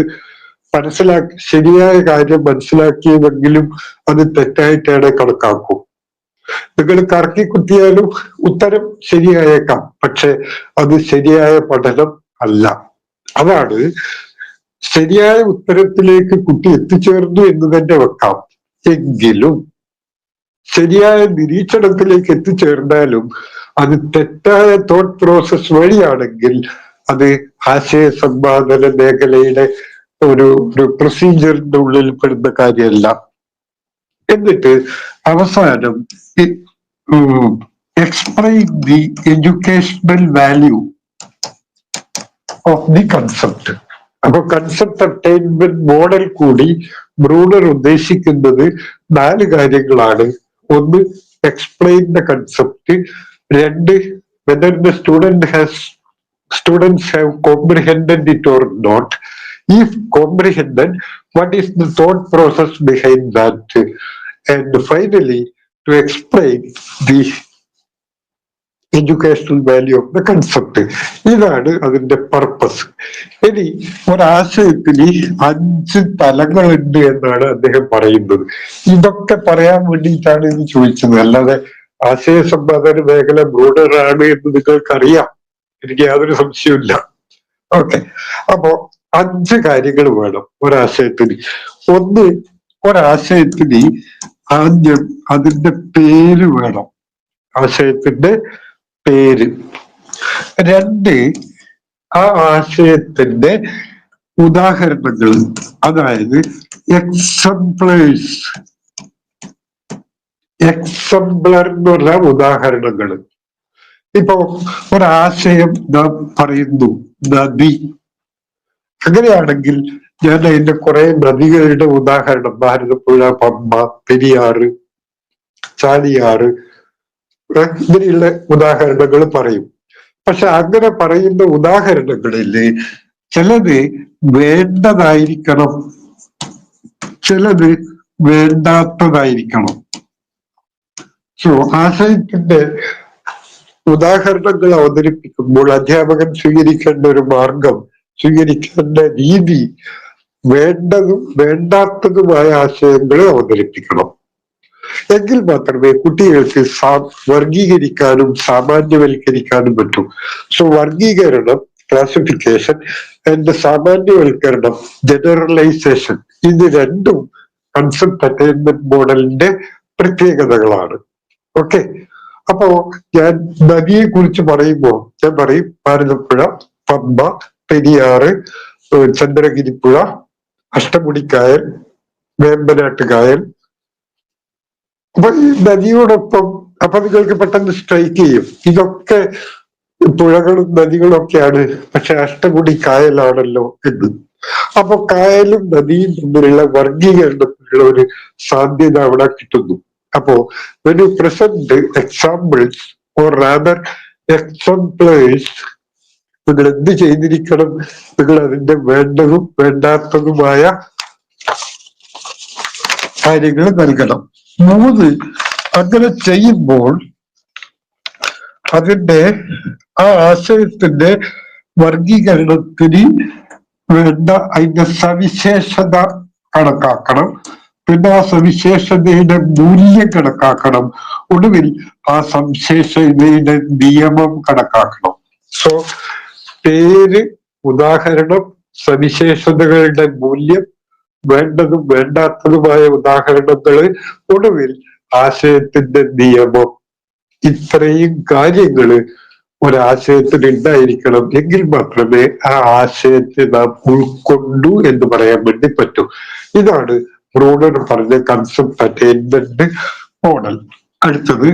ശരിയായ കാര്യം മനസ്സിലാക്കിയതെങ്കിലും അത് തെറ്റായിട്ടാണ് കണക്കാക്കും. നിങ്ങൾ കറക്കി കുത്തിയാലും ഉത്തരം ശരിയായേക്കാം, പക്ഷെ അത് ശരിയായ പഠനം അല്ല. അതാണ് ശരിയായ ഉത്തരത്തിലേക്ക് കുട്ടി എത്തിച്ചേർന്നു എന്ന് തന്നെ വെക്കാം. എങ്കിലും ശരിയായ നിരീക്ഷണത്തിലേക്ക് എത്തിച്ചേർന്നാലും അത് തെറ്റായ തോട്ട് പ്രോസസ് വഴിയാണെങ്കിൽ അത് ആശയ സമ്പാദന മേഖലയുടെ ഒരു പ്രൊസീജിയറിന്റെ ഉള്ളിൽ പെടുന്ന കാര്യമല്ല. എന്നിട്ട് അവസാനം explain the educational value of the concept. അപ്പൊ കൺസെപ്റ്റ് അറ്റൈൻമെന്റ് മോഡൽ കൂടി ബ്രൂണർ ഉദ്ദേശിക്കുന്നത് 4 കാര്യങ്ങളാണ്. ഒന്ന്, explain the concept. 2, whether the students have comprehended it or not. If comprehended, what is the thought process behind that? And finally, to explain the educational value of the concept. ഇതാണ് അതിന്റെ പർപ്പസ്. ഇനി ഒരാശയത്തിന് 5 തലങ്ങളുണ്ട് എന്നാണ് അദ്ദേഹം പറയുന്നത്. ഇതൊക്കെ പറയാൻ വേണ്ടിയിട്ടാണ് ഇത് ചോദിച്ചത്, അല്ലാതെ ആശയ സമ്പാദന മേഖല ബ്രോഡറാണ് എന്ന് നിങ്ങൾക്കറിയാം, എനിക്ക് യാതൊരു സംശയമില്ല. ഓക്കെ, അപ്പോ 5 കാര്യങ്ങൾ വേണം ഒരാശയത്തിന്. ഒന്ന്, ഒരാശയത്തിന് ആദ്യം അതിന്റെ പേര് വേണം, ആശയത്തിന്റെ പേര്. 2, ആ ആശയത്തിന്റെ ഉദാഹരണങ്ങൾ, അതായത് എക്സംപ്ലേഴ്സ്, എക്സംപ്ലർ എന്ന് പറഞ്ഞ ഉദാഹരണങ്ങൾ. ഇപ്പൊ ഒരാശയം നാം പറയുന്നു നദി, അങ്ങനെയാണെങ്കിൽ ഞാൻ അതിന്റെ കുറെ നദികളുടെ ഉദാഹരണം ഭാരതപ്പുഴ, പമ്പ, പെരിയാറ്, ചാലിയാറ് ഇങ്ങനെയുള്ള ഉദാഹരണങ്ങൾ പറയും. പക്ഷെ അങ്ങനെ പറയുന്ന ഉദാഹരണങ്ങളില് ചിലത് വേണ്ടതായിരിക്കണം, ചിലത് വേണ്ടാത്തതായിരിക്കണം. സോ ആശയത്തിന്റെ ഉദാഹരണങ്ങൾ അവതരിപ്പിക്കുമ്പോൾ അധ്യാപകൻ സ്വീകരിക്കേണ്ട ഒരു മാർഗം, സ്വീകരിക്കേണ്ട രീതി വേണ്ടതും വേണ്ടാത്തതുമായ ആശയങ്ങൾ അവതരിപ്പിക്കണം. എങ്കിൽ മാത്രമേ കുട്ടികൾക്ക് വർഗീകരിക്കാനും സാമാന്യവൽക്കരിക്കാനും പറ്റൂ. സോ വർഗീകരണം, ക്ലാസിഫിക്കേഷൻ ആൻഡ് സാമാന്യവൽക്കരണം, ജനറലൈസേഷൻ, ഇത് രണ്ടും കൺസെപ്റ്റ് അറ്റൈൻമെന്റ് മോഡലിന്റെ പ്രത്യേകതകളാണ്. ഓക്കെ, അപ്പോ ഞാൻ നദിയെ കുറിച്ച് പറയുമ്പോൾ ഞാൻ പറയും ഭാരതപ്പുഴ, പമ്പ, പെരിയാറ്, ചന്ദ്രഗിരിപ്പുഴ, അഷ്ടമുടിക്കായൽ, വേമ്പനാട്ട് കായൽ. അപ്പൊ ഈ നദിയോടൊപ്പം അപ്പൊ നിങ്ങൾക്ക് പെട്ടെന്ന് സ്ട്രൈക്ക് ചെയ്യും ഇതൊക്കെ പുഴകളും നദികളും ഒക്കെയാണ്, പക്ഷെ അഷ്ടമുടി കായലാണല്ലോ എന്ന്. അപ്പൊ കായലും നദിയും തമ്മിലുള്ള വർഗീകരണത്തിനുള്ള ഒരു സാധ്യത അവിടെ കിട്ടുന്നു. അപ്പോ when you present examples or rather exemplars, നിങ്ങൾ എന്ത് ചെയ്തിരിക്കണം, നിങ്ങൾ അതിന്റെ വേണ്ടതും വേണ്ടാത്തതുമായ കാര്യങ്ങൾ നൽകണം. മൂന്ന്, അങ്ങനെ ചെയ്യുമ്പോൾ അതിന്റെ ആ ആശയത്തിന്റെ വർഗീകരണത്തിന് വേണ്ട അതിന്റെ സവിശേഷത കണക്കാക്കണം, പിന്നെ ആ സവിശേഷതയുടെ മൂല്യം കണക്കാക്കണം, ഒടുവിൽ ആ സവിശേഷതയുടെ നിയമം കണക്കാക്കണം. സോ പേര്, ഉദാഹരണം, സവിശേഷതകളുടെ മൂല്യം, വേണ്ടതും വേണ്ടാത്തതുമായ ഉദാഹരണങ്ങള്, ഒടുവിൽ ആശയത്തിന്റെ നിയമം. ഇത്രയും കാര്യങ്ങള് ഒരാശയത്തിന് ഉണ്ടായിരിക്കണം. എങ്കിൽ മാത്രമേ ആ ആശയത്തെ നാം ഉൾക്കൊണ്ടു എന്ന് പറയാൻ വേണ്ടി പറ്റൂ. ഇതാണ് ബ്രൂണർ പറഞ്ഞ കൺസെപ്റ്റ് അറ്റൈൻമെന്റ് മോഡൽ. അടുത്തത്,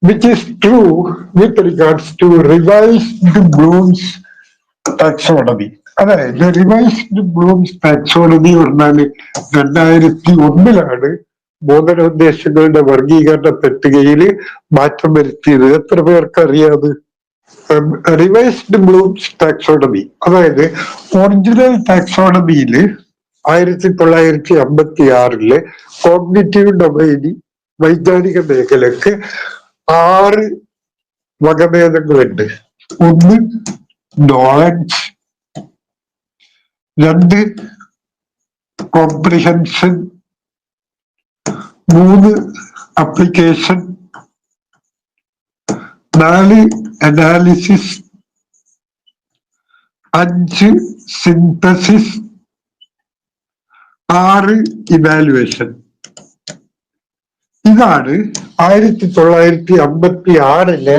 which is true with regards to revised Bloom's taxonomy. അതായത് റിവൈസ്ഡ് ബ്ലൂംസ് ടാക്സോണമി പറഞ്ഞാല് 2001 ബോധനോദ്ദേശങ്ങളുടെ വർഗീകരണ പട്ടികയിൽ മാറ്റം വരുത്തിയത്. എത്ര പേർക്ക് അറിയാത്? റിവൈസ്ഡ് ബ്ലൂംസ് ടാക്സോണമി, അതായത് ഒറിജിനൽ ടാക്സോണമിയില് 1956 കോഗ്നിറ്റീവ് ഡൊമൈനി വൈജ്ഞാനിക മേഖലക്ക് 6 വകഭേദങ്ങളുണ്ട്. 1 knowledge, 2 comprehension, 3 application, 4 analysis, 5 synthesis, 6 evaluation. ഇതാണ് 1956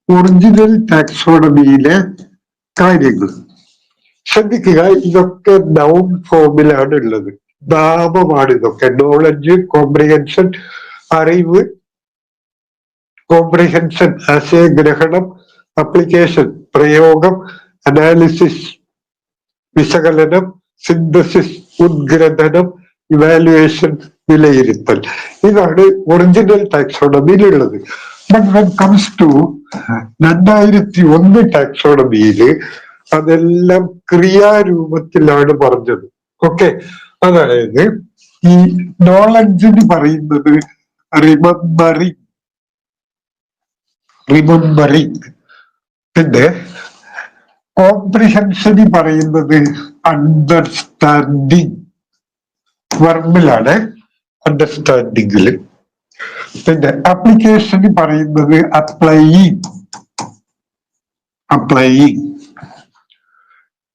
ഒറിജിനൽ ടാക്സോണമിയിലെ കാര്യങ്ങൾ. ശ്രദ്ധിക്കുക, ഇതൊക്കെ നൗൺ ഫോമിലാണ് ഉള്ളത്, നാമമാണ് ഇതൊക്കെ. നോളജ്, കോംപ്രിഹെൻഷൻ അറിവ്, കോംപ്രിഹെൻഷൻ ആശയഗ്രഹണം, അപ്ലിക്കേഷൻ പ്രയോഗം, അനാലിസിസ് വിശകലനം, സിന്തസിസ് ഉദ്ഗ്രഥനം, ഇവാലുവേഷൻ വിലയിരുത്തൽ. ഇതാണ് ഒറിജിനൽ ടാക്സോണമിയിലുള്ളത്. ബട്ട് വെൻ കംസ് ടു 2001 ടാക്സോണമിയില് അതെല്ലാം ക്രിയാരൂപത്തിലാണ് പറഞ്ഞത്. ഓക്കെ, അതായത് ഈ നോളജിന് പറയുന്നത് റിമംബറിങ്, പിന്നെ കോംപ്രിഹെൻഷന് പറയുന്നത് അണ്ടർസ്റ്റാൻഡിങ്, വെർബിലാണ് അണ്ടർസ്റ്റാൻഡിങ്ങില്. പിന്നെ അപ്ലിക്കേഷന് പറയുന്നത് അപ്ലൈയിങ്,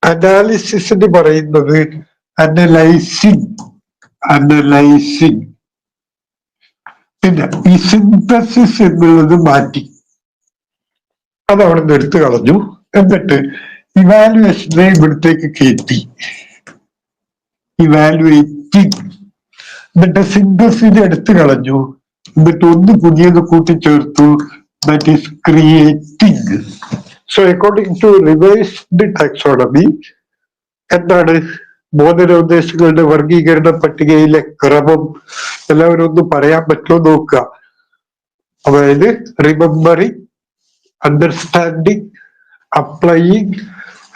അനാലിസിസിന് പറയുന്നത് അനലൈസിങ്. പിന്നെ ഈ സിന്തസിസ് എന്നുള്ളത് മാറ്റി, അതവിടെ നിന്ന് എടുത്തു കളഞ്ഞു. എന്നിട്ട് ഇവാലുവേഷനെ ഇവിടത്തേക്ക് കയറ്റി, ഇവാലുവേറ്റിംഗ്, എന്നിട്ട് സിന്തസിസ് എടുത്തു കളഞ്ഞു, എന്നിട്ട് ഒന്ന് പുതിയത് കൂട്ടിച്ചേർത്തു, that is creating. So according to reversed taxonomy എന്താണ് ബോധനോദ്ദേശങ്ങളുടെ വർഗീകരണ പട്ടികയിലെ ക്രമം എല്ലാവരും ഒന്ന് പറയാൻ പറ്റുമോ നോക്കുക. അതായത് remembering, understanding, applying,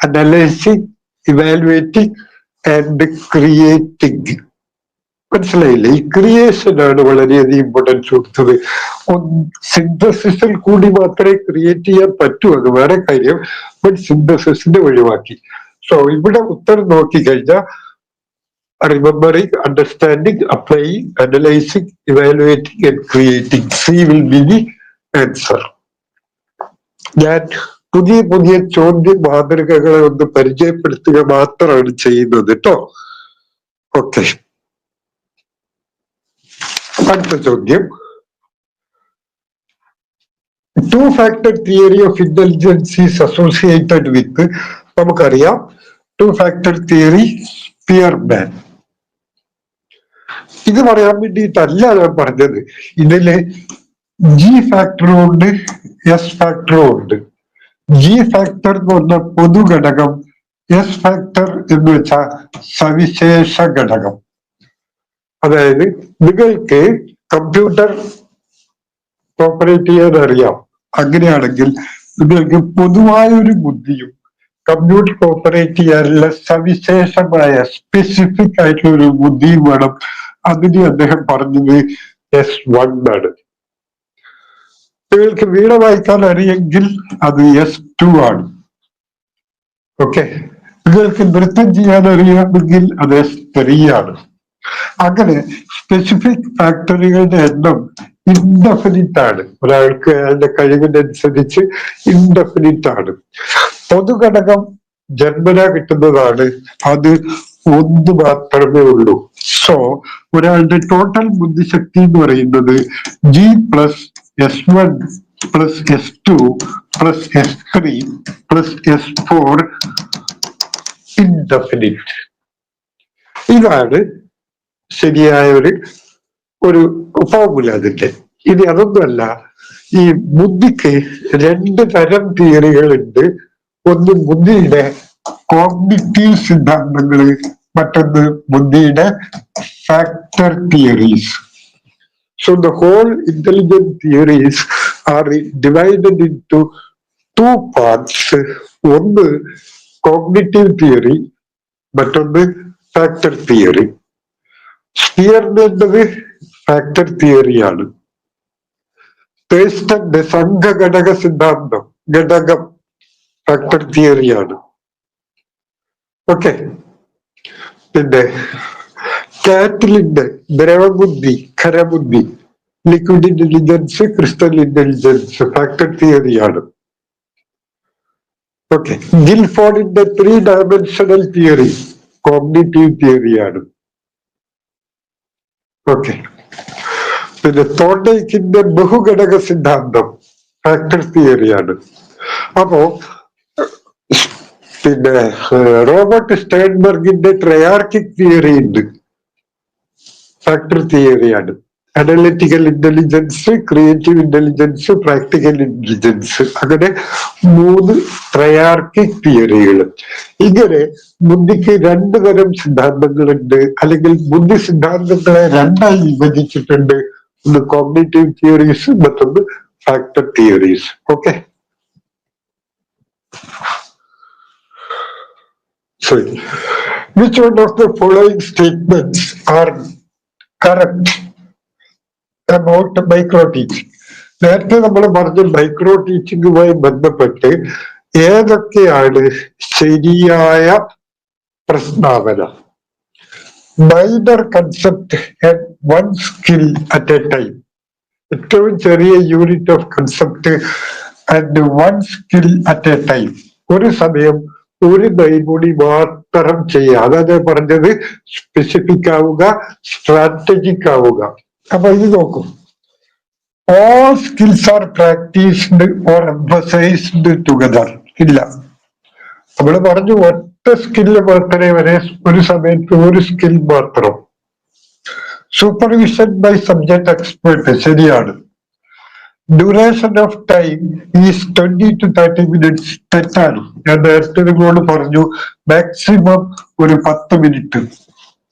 analysing, evaluating and creating. മനസ്സിലായില്ലേ? ഈ ക്രിയേഷനാണ് വളരെയധികം ഇമ്പോർട്ടൻസ് കൊടുത്തത്. സിന്തസിസിൽ കൂടി മാത്രമേ ക്രിയേറ്റ് ചെയ്യാൻ പറ്റൂ, അത് വേറെ കാര്യം. ബട്ട് സിന്തസിസിന്റെ ഒഴിവാക്കി. സോ ഇവിടെ ഉത്തരം നോക്കിക്കഴിഞ്ഞാൽ remembering, understanding, applying, analysing, evaluating and creating. C will be the answer. ഞാൻ പുതിയ പുതിയ ചോദ്യ മാതൃകകളെ ഒന്ന് പരിചയപ്പെടുത്തുക മാത്രമാണ് ചെയ്യുന്നത് കേട്ടോ. ഓക്കെ, അടുത്ത ചോദ്യം. Two factor theory of intelligence is associated with, നമുക്കറിയാം ടു ഫാക്ടർ തിയറി സ്പിയർമാൻ. ഇത് പറയാൻ വേണ്ടിയിട്ടല്ല ഞാൻ പറഞ്ഞത്. ഇതില് ജി ഫാക്ടറും ഉണ്ട്, എസ് ഫാക്ടറും ഉണ്ട്. ജി ഫാക്ടർ എന്ന് പറഞ്ഞ പൊതുഘടകം, എസ് ഫാക്ടർ എന്ന് വെച്ചാൽ സവിശേഷ ഘടകം. അതായത് നിങ്ങൾക്ക് കമ്പ്യൂട്ടർ ഓപ്പറേറ്റ് ചെയ്യാൻ അറിയാം, അങ്ങനെയാണെങ്കിൽ നിങ്ങൾക്ക് പൊതുവായൊരു ബുദ്ധിയും കമ്പ്യൂട്ടർ ഓപ്പറേറ്റ് ചെയ്യാനുള്ള സവിശേഷമായ സ്പെസിഫിക് ആയിട്ടുള്ള ഒരു ബുദ്ധിയും വേണം. അതിന് അദ്ദേഹം പറഞ്ഞത് S1 ആണ്. നിങ്ങൾക്ക് വീണ വായിക്കാൻ അറിയെങ്കിൽ അത് S2 ആണ്. ഓക്കെ, നിങ്ങൾക്ക് നൃത്തം ചെയ്യാൻ അറിയാമെങ്കിൽ അത് S3 ആണ്. അങ്ങനെ സ്പെസിഫിക് ഫാക്ടറികളുടെ എണ്ണം ഇൻഡെഫിനിറ്റ് ആണ്. ഒരാൾക്ക് അയാളുടെ കഴിവിനനുസരിച്ച് ഇൻഡെഫിനിറ്റ് ആണ്. പൊതുഘടകം ജന്മന കിട്ടുന്നതാണ്, അത് ഒന്ന് മാത്രമേ ഉള്ളൂ. സോ ഒരാളുടെ ടോട്ടൽ ബുദ്ധിശക്തി എന്ന് പറയുന്നത് G plus S1 plus S2 plus S3 plus S4 indefinite. ഇതാണ് ശരിയായ ഒരു ഫോർമുല അതിന്റെ. ഇനി അതൊന്നുമല്ല, ഈ ബുദ്ധിക്ക് രണ്ട് തരം തിയറികളുണ്ട്. ഒന്ന് ബുദ്ധിയുടെ കോഗ്നിറ്റീവ് സിദ്ധാന്തങ്ങള്, മറ്റൊന്ന് ബുദ്ധിയുടെ factor theories. So the whole intelligent theories are divided into two parts. ഒന്ന് കോഗ്നിറ്റീവ് തിയറി, മറ്റൊന്ന് ഫാക്ടർ തിയറി. സ്പിയർമാൻ്റെത് ഫാക്ടർ തിയറിയാണ്. തേഴ്സ്റ്റന്റെ സംഘഘടക സിദ്ധാന്തം, ഘടകം, ഫാക്ടർ തിയറിയാണ്. ഓക്കെ, പിന്നെ കാറ്റ്ലിന്റെ ദ്രവബുദ്ധി, ഖരബുദ്ധി, liquid intelligence, crystal intelligence, factor തിയറിയാണ്. ഓക്കെ, ഗിൽഫോർഡിന്റെ 3 ഡയമെൻഷണൽ തിയറി കോഗ്നിറ്റീവ് തിയറിയാണ്. ഓക്കെ, പിന്നെ തോണ്ടയ്ക്കിന്റെ ബഹുഘടക സിദ്ധാന്തം ഫാക്ടർ തിയറിയാണ്. അപ്പോ പിന്നെ റോബർട്ട് സ്റ്റേൺബർഗിന്റെ ട്രയാർക്കിക് തിയറി ഉണ്ട്, ഫാക്ടർ തിയറിയാണ്. Analytical intelligence, creative intelligence, practical intelligence, അങ്ങനെ 3 ട്രയാർക്കിക് തിയറികൾ. ഇങ്ങനെ ബുദ്ധിക്ക് 2 തരം സിദ്ധാന്തങ്ങളുണ്ട്, അല്ലെങ്കിൽ ബുദ്ധി സിദ്ധാന്തങ്ങളെ 2ആയി വിഭജിച്ചിട്ടുണ്ട്. ഒന്ന് കോഗ്നിറ്റീവ് തിയറീസ്, മറ്റൊന്ന് factor theories. Okay, sorry, which one of the following statements are correct about micro teaching? നേരത്തെ നമ്മൾ പറഞ്ഞ മൈക്രോ ടീച്ചിങ്ങുമായി ബന്ധപ്പെട്ട് ഏതൊക്കെയാണ് ശരിയായ പ്രസ്താവന? Minor concept and 1 skill at A time. ഏറ്റവും ചെറിയ unit of concept and 1 skill at A time. ഒരു സമയം ഒരു നൈപുണി മാത്രം ചെയ്യുക. അതാണ് പറഞ്ഞത്, സ്പെസിഫിക് ആവുക, സ്ട്രാറ്റജിക് ആവുക. അപ്പൊ ഇത് നോക്കും, all skills are practiced or emphasized together. ഇല്ല, നമ്മൾ പറഞ്ഞു ഒറ്റ സ്കില്ല് മാത്രമേ വരെ ഒരു സമയത്ത് ഒരു സ്കിൽ മാത്രം. സൂപ്പർവിഷൻ ബൈ സബ്ജക്ട് എക്സ്പേർട്ട് ശരിയാണ്. Duration of time is 20 to 30 minutes തെറ്റാണ്. ഞാൻ നേരത്തെ നിങ്ങളോട് പറഞ്ഞു മാക്സിമം ഒരു 10 മിനിറ്റ്.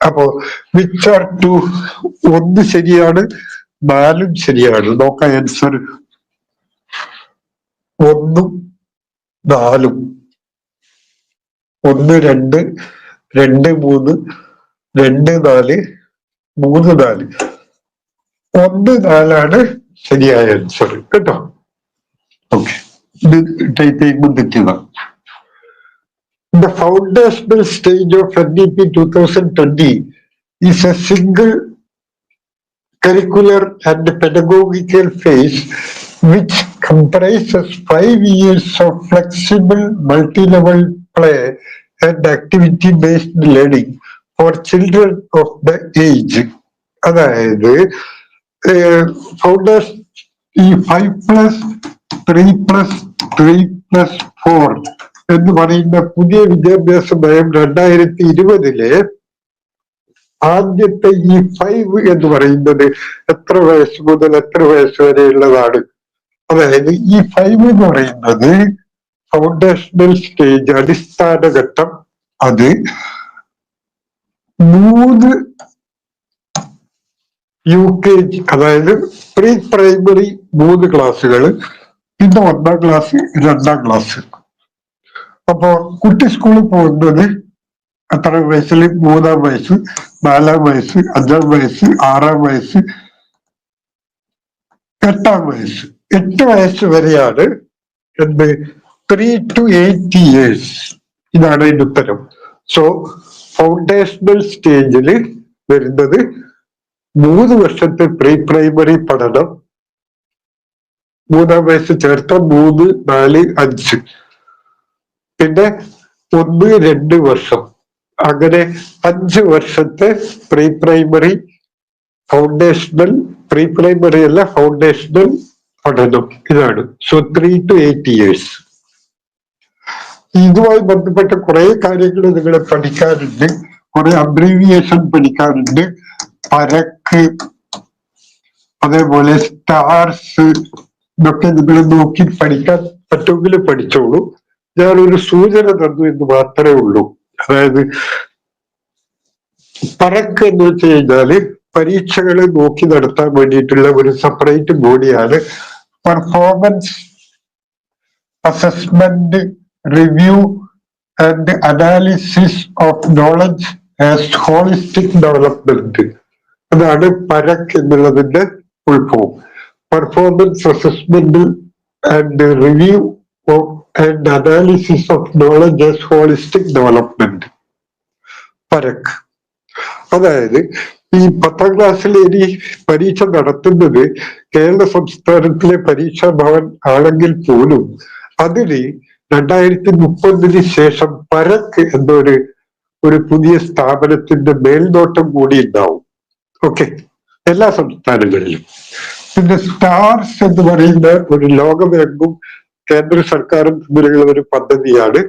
അപ്പോ വിച്ച് ആർ ടു, ഒന്ന് ശരിയാണ്, 4 ശരിയാണ്. നോക്കാം ആൻസർ 1 4. 1 2 2 3 2 4 3 4. 1 4 ശരിയായ ആൻസർ കേട്ടോ. ഓക്കെ, ഇത് ടൈപ്പ് ചെയ്യുമ്പോൾ തെറ്റിയതാണ്. The foundational stage of NEP 2020 is a single curricular and pedagogical phase which comprises 5 years of flexible multi-level play and activity-based learning for children of the age. അതായത് ഫൗണ്ടേഷൻ ഈ 5+3+3+4 എന്ന് പറയുന്ന പുതിയ വിദ്യാഭ്യാസ നയം 2020 ആദ്യത്തെ ഈ 5 എന്ന് പറയുന്നത് എത്ര വയസ്സ് മുതൽ എത്ര വയസ്സ് വരെയുള്ളതാണ്. അതായത് ഈ 5 എന്ന് പറയുന്നത് ഫൗണ്ടേഷണൽ സ്റ്റേജ്, അടിസ്ഥാന ഘട്ടം. അത് 3 UKG, അതായത് പ്രീ പ്രൈമറി 3 ക്ലാസ്സുകൾ, പിന്നെ 1ാം ക്ലാസ് 2ാം ക്ലാസ്. അപ്പോ കുട്ടി സ്കൂളിൽ പോകുന്നത് എത്ര വയസ്സിൽ? 3ാം വയസ്സ്, 4ാം വയസ്സ്, 5ാം വയസ്സ്, 6ാം വയസ്സ്, 8ാം വയസ്സ്. 8 വയസ്സ് വരെയാണ് എന്ത്? 3 to 8 years. ഇതാണ് അതിന്റെ ഉത്തരം. സോ ഫൗണ്ടേഷണൽ സ്റ്റേജിൽ വരുന്നത് 3 വർഷത്തെ പ്രീ പ്രൈമറി പഠനം, 3ാം വയസ്സ് ചേർത്ത 3, 4, 5, പിന്നെ 1, 2 വർഷം, അങ്ങനെ 5 വർഷത്തെ pre primary foundational, pre primary അല്ല ഫൗണ്ടേഷണൽ പഠനം. ഇതാണ്. So 3 to 8 years. ഇതുമായി ബന്ധപ്പെട്ട കുറെ കാര്യങ്ങൾ നിങ്ങൾ പഠിക്കാറുണ്ട്, കുറെ അബ്രീവിയേഷൻ പഠിക്കാറുണ്ട്. പരക്ക്, അതേപോലെ സ്റ്റാർസ്, ഇതൊക്കെ നിങ്ങൾ നോക്കി പഠിക്കാൻ പറ്റുമെങ്കിൽ പഠിച്ചോളൂ. ഞാനൊരു സൂചന തന്നു എന്ന് മാത്രമേ ഉള്ളൂ. അതായത് പരക്ക് എന്ന് വെച്ച് കഴിഞ്ഞാല് പരീക്ഷകളെ നോക്കി നടത്താൻ വേണ്ടിയിട്ടുള്ള ഒരു സെപ്പറേറ്റ് ബോഡിയാണ്. Performance assessment review and analysis of knowledge as holistic development. അതാണ് പരക്ക് എന്നുള്ളതിന്റെ ഉൾഫോം. Performance assessment and review and analysis of knowledge as holistic development, PARAKH. അതായത് ഈ 10ാം ക്ലാസ്സിൽ ഇനി പരീക്ഷ നടത്തുന്നത് കേരള സംസ്ഥാനത്തിലെ പരീക്ഷാ ഭവൻ ആണെങ്കിൽ പോലും അതിന് 2030 ശേഷം പരക്ക് എന്നൊരു പുതിയ സ്ഥാപനത്തിന്റെ മേൽനോട്ടം കൂടി ഉണ്ടാവും. ഓക്കെ, എല്ലാ സംസ്ഥാനങ്ങളിലും. പിന്നെ സ്റ്റാർസ് എന്ന് പറയുന്ന ഒരു ലോകമെങ്ങും കേന്ദ്ര സർക്കാരും തമ്മിലുള്ള ഒരു പദ്ധതിയാണ്.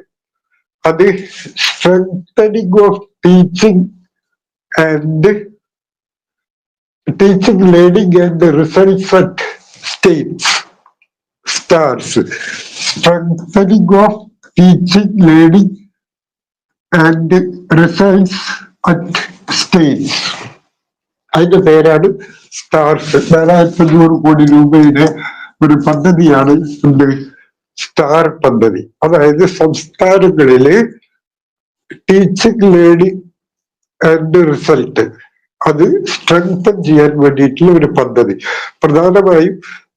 അത് strengthening of teaching learning and results at States. Stars, strengthening of teaching learning and results at States. അതിന്റെ പേരാണ് സ്റ്റാർസ്. 4500 കോടി രൂപയുടെ ഒരു പദ്ധതിയാണ് സ്റ്റാർ പദ്ധതി. അതായത് സംസ്ഥാനങ്ങളില് ടീച്ചിങ് ലേണിംഗ് ആൻഡ് റിസൾട്ട് അത് സ്ട്രെങ്തൻ ചെയ്യാൻ വേണ്ടിയിട്ടുള്ള ഒരു പദ്ധതി. പ്രധാനമായും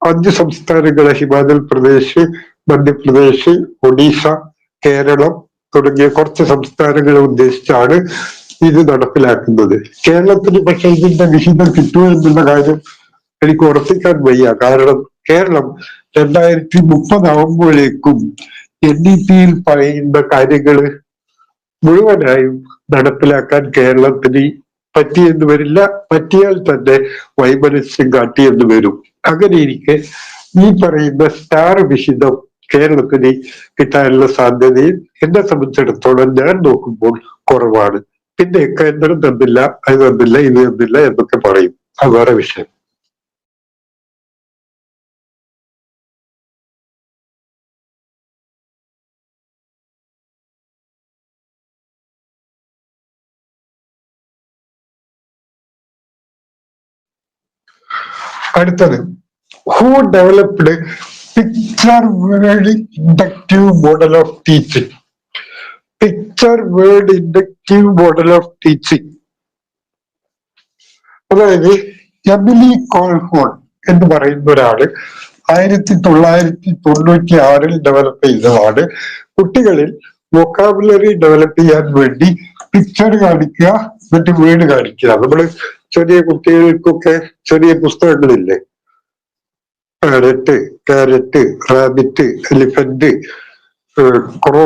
5 സംസ്ഥാനങ്ങളെ, ഹിമാചൽ പ്രദേശ്, മധ്യപ്രദേശ്, ഒഡീഷ, കേരളം തുടങ്ങിയ കുറച്ച് സംസ്ഥാനങ്ങളെ ഉദ്ദേശിച്ചാണ് ഇത് നടപ്പിലാക്കുന്നത്. കേരളത്തിന് പക്ഷെ ഇതിന്റെ വിഹിതം കിട്ടുമോ എന്നുള്ള കാര്യം എനിക്ക് ഉറപ്പിക്കാൻ വയ്യ. കാരണം കേരളം 2030 ആവുമ്പോഴേക്കും NEP-യിൽ പറയുന്ന കാര്യങ്ങൾ മുഴുവനായും നടപ്പിലാക്കാൻ കേരളത്തിന് പറ്റിയെന്ന് വരില്ല. പറ്റിയാൽ തന്നെ വൈമനസ്യം കാട്ടിയെന്ന് വരും. അങ്ങനെ ഇരിക്കെ ഈ പറയുന്ന സ്റ്റാർ വിഹിതം കേരളത്തിന് കിട്ടാനുള്ള സാധ്യതയും എന്നെ സംബന്ധിച്ചിടത്തോളം ഞാൻ നോക്കുമ്പോൾ കുറവാണ്. പിന്നെ കേന്ദ്രം തന്നില്ല, അത് തന്നില്ല, ഇത് തന്നില്ല എന്നൊക്കെ പറയും. അത് വേറെ വിഷയം. അടുത്തത്, who developed picture word inductive model of teaching? Picture word inductive model of teaching, അതായത് എമിലി കോൾഹോൺ എന്ന് പറയുന്ന ഒരാള് 1996 ഡെവലപ്പ് ചെയ്തതാണ്. കുട്ടികളിൽ വൊക്കാബുലറി ഡെവലപ്പ് ചെയ്യാൻ വേണ്ടി പിക്ചർ കാണിക്കുക, എന്നിട്ട് വേർഡ് കാണിക്കുക. നമ്മള് ചെറിയ കുട്ടികൾക്കൊക്കെ ചെറിയ പുസ്തകങ്ങളില്ലേ, പാരറ്റ്, കാരറ്റ്, റാബിറ്റ്, എലിഫന്റ്, ക്രോ,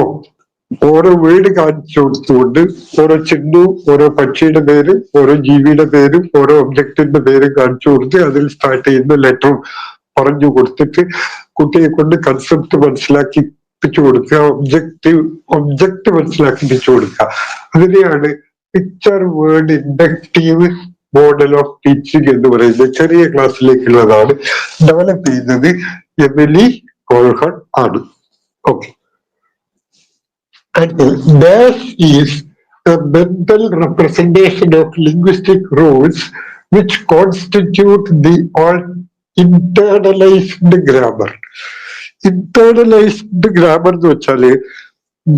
ഓരോ വേർഡ് കാണിച്ചു കൊടുത്തുകൊണ്ട് ഓരോ ചിഹ്നവും ഓരോ പക്ഷിയുടെ പേരും ഓരോ ജീവിയുടെ പേരും ഓരോ ഒബ്ജക്റ്റിന്റെ പേരും കാണിച്ചു കൊടുത്ത് അതിൽ സ്റ്റാർട്ട് ചെയ്യുന്ന ലെറ്ററും പറഞ്ഞു കൊടുത്തിട്ട് കുട്ടിയെ കൊണ്ട് കൺസെപ്റ്റ് മനസ്സിലാക്കിപ്പിച്ചു കൊടുക്കുക, ഒബ്ജക്റ്റ് മനസ്സിലാക്കിപ്പിച്ചു കൊടുക്കുക. അതിനെയാണ് picture word inductive model of teaching എന്ന് പറയുന്നത്. ചെറിയ ക്ലാസ്സിലേക്കുള്ളതാണ്. ഡെവലപ്പ് ചെയ്യുന്നത് എമിലി കോൾഹൺ ആണ്. Okay. And dash is a mental representation of linguistic rules which constitute the all internalized grammar. Internalized grammar എന്ന് വെച്ചാല്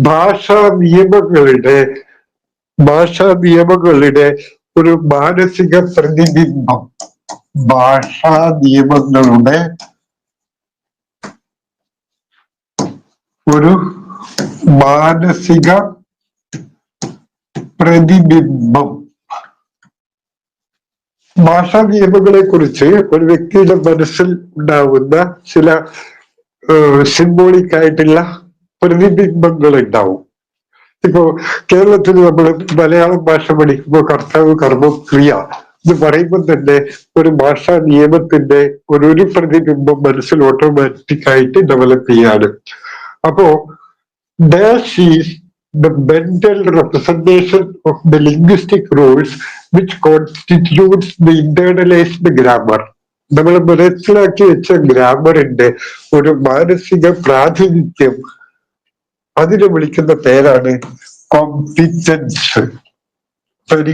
ഭാഷാ നിയമങ്ങളുടെ ഒരു മാനസിക പ്രതിബിംബം. ഭാഷാ നിയമങ്ങളുടെ ഒരു മാനസിക പ്രതിബിംബം. ഭാഷാ നിയമങ്ങളെ കുറിച്ച് ഒരു വ്യക്തിയുടെ മനസ്സിൽ ഉണ്ടാവുന്ന ചില സിംബോളിക് ആയിട്ടുള്ള പ്രതിബിംബങ്ങൾ ഉണ്ടാവും. ഇപ്പോ കേരളത്തിൽ നമ്മൾ മലയാളം ഭാഷ പഠിക്കുമ്പോൾ കർത്താവ്, കർമ്മം, ക്രിയ എന്ന് പറയുമ്പോൾ തന്നെ ഒരു ഭാഷാ നിയമത്തിന്റെ ഒരു പ്രതിബിംബം മനസ്സിൽ ഓട്ടോമാറ്റിക് ആയിട്ട് ഡെവലപ്പ് ചെയ്യാണ്. അപ്പോ dash is the mental representation of the linguistic rules which constitutes the internalized grammar. നമ്മൾ മനസ്സിലാക്കി വെച്ച ഗ്രാമറിന്റെ ഒരു മാനസിക പ്രാതിനിധ്യം, അതിനെ വിളിക്കുന്ന പേരാണ് കോമ്പിറ്റൻസ്.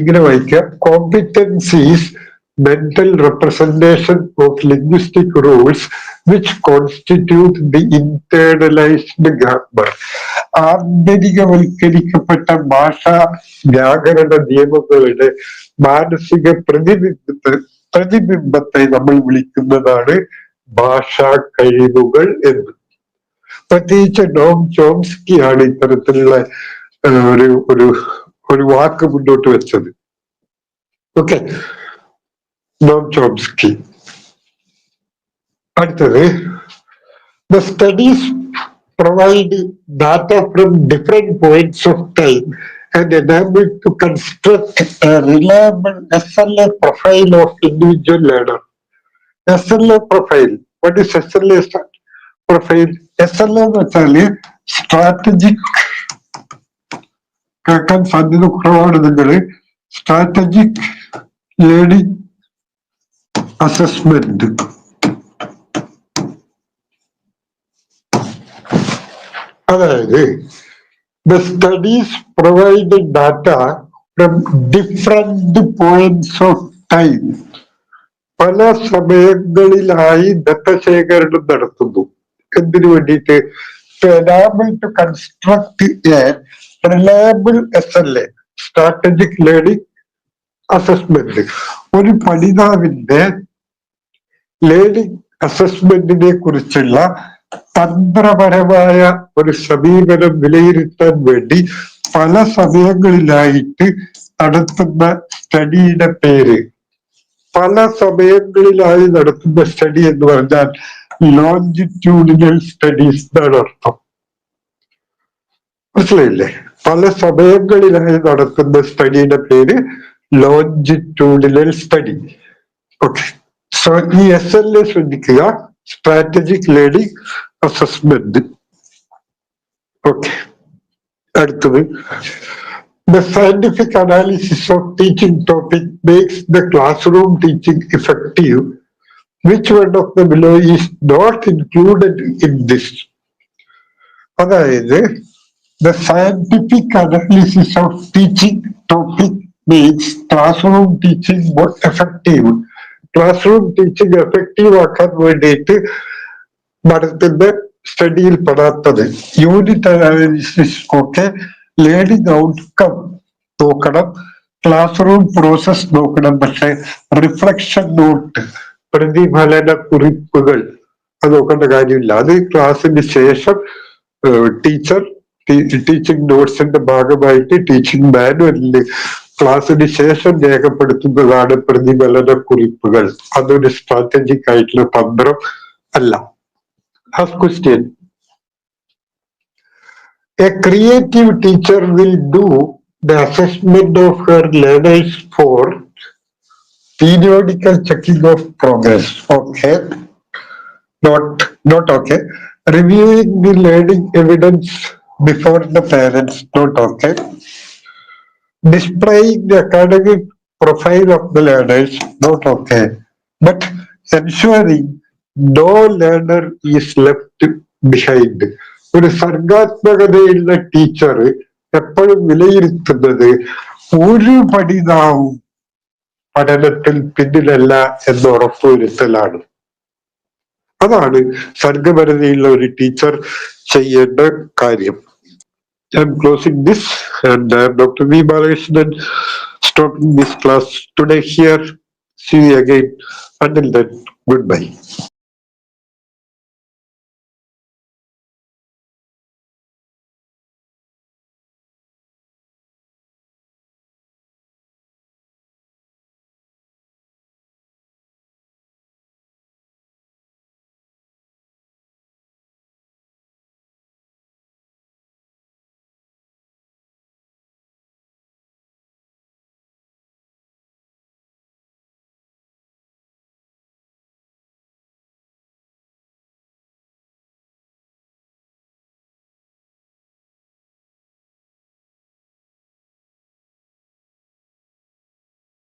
ഇങ്ങനെ വായിക്കുക, competence is mental representation of linguistic rules which constitute the internalized grammar. ആന്തരികവൽക്കരിക്കപ്പെട്ട ഭാഷാ വ്യാകരണ നിയമങ്ങളുടെ മാനസിക പ്രതിബിംബത്തെ നമ്മൾ വിളിക്കുന്നതാണ് ഭാഷാ കഴിവുകൾ എന്ന്. പ്രത്യേകിച്ച് നോം ചോംസ്കിയാണ് ഇത്തരത്തിലുള്ള ഒരു വാക്ക് മുന്നോട്ട് വെച്ചത്. Okay, Noam Chomsky. അടുത്തത്, the studies provide data from different points of time and enable to construct a reliable SLA profile of individual learner. SLA profile. What is SLA profile? SLA എന്ന് വെച്ചാല് സ്ട്രാറ്റജിക്, കേൾക്കാൻ സാധ്യത കുറവാണ് നിങ്ങള്, സ്ട്രാറ്റജിക് ലേണിംഗ് അസസ്മെന്റ്. അതായത് the studies provide data from different points of time. പല സമയങ്ങളിലായി ദത്തശേഖരണം നടത്തുന്നു. എന്തിനു വേണ്ടിയിട്ട്? to enable to construct a reliable SLA, strategic learning assessment. ഒരു പഠിതാവിന്റെ ലേണിംഗ് അസസ്മെന്റിനെ കുറിച്ചുള്ള തന്ത്രപരമായ ഒരു സമീപനം വിലയിരുത്താൻ വേണ്ടി പല സമയങ്ങളിലായിട്ട് നടത്തുന്ന സ്റ്റഡിയുടെ പേര്, പല സമയങ്ങളിലായി നടത്തുന്ന സ്റ്റഡി എന്ന് പറഞ്ഞാൽ ലോഞ്ചിറ്റ്യൂഡിനൽ സ്റ്റഡീസ് എന്നാണ് അർത്ഥം. മനസ്സിലായില്ലേ? പല സമയങ്ങളിലായി നടത്തുന്ന സ്റ്റഡിയുടെ പേര് ലോഞ്ചിറ്റ്യൂഡിനൽ സ്റ്റഡി. ഓക്കെ, സോ ഈ SLA ശ്രദ്ധിക്കുക, സ്ട്രാറ്റജിക് ലേണിംഗ് അസസ്മെന്റ്. അടുത്തത്, the scientific analysis of teaching topic makes the classroom teaching effective. Which one of the below is not included in this? അതായത്, the scientific analysis of teaching topic makes classroom teaching more effective. Classroom teaching effective ആക്കാൻ വേണ്ടിയിട്ട് നടത്തുന്ന സ്റ്റഡിയിൽ പെടാത്തത് യൂണിറ്റ് അനാലിസിസ് ഒക്കെ ലേണിംഗ് ഔട്ട്കം നോക്കണം, ക്ലാസ് റൂം പ്രോസസ് നോക്കണം. പക്ഷെ റിഫ്ലക്ഷൻ നോട്ട്, പ്രതിഫലന കുറിപ്പുകൾ അത് നോക്കേണ്ട കാര്യമില്ല. അത് ക്ലാസ്സിന് ശേഷം ടീച്ചർ ടീച്ചിങ് നോട്ട്സിന്റെ ഭാഗമായിട്ട് ടീച്ചിങ് മാനുവലില് ക്ലാസ്സിന് ശേഷം രേഖപ്പെടുത്തുന്നതാണ് പ്രതിഫലന കുറിപ്പുകൾ. അതൊരു സ്ട്രാറ്റജിക് ആയിട്ടുള്ള തന്ത്രം അല്ല. First question. A creative teacher will do the assessment of her learners for periodical checking of progress. Okay. Not okay. Reviewing the learning evidence before the parents. Not okay. Displaying the academic profile of the learners. Not okay. But ensuring no learner is left behind. ഒരു സർഗാത്മകതയുള്ള ടീച്ചർ എപ്പോഴും വിലയിരുത്തുന്നത് ഒരു പഠിതാവും പഠനത്തിൽ പിന്നിലല്ല എന്ന് ഉറപ്പുവരുത്തലാണ്. അതാണ് സർഗപരതയുള്ള ഒരു ടീച്ചർ ചെയ്യേണ്ട കാര്യം. I'm closing this, and Dr. V. Balakrishnan stopping this class today here. See you again. Until then, goodbye.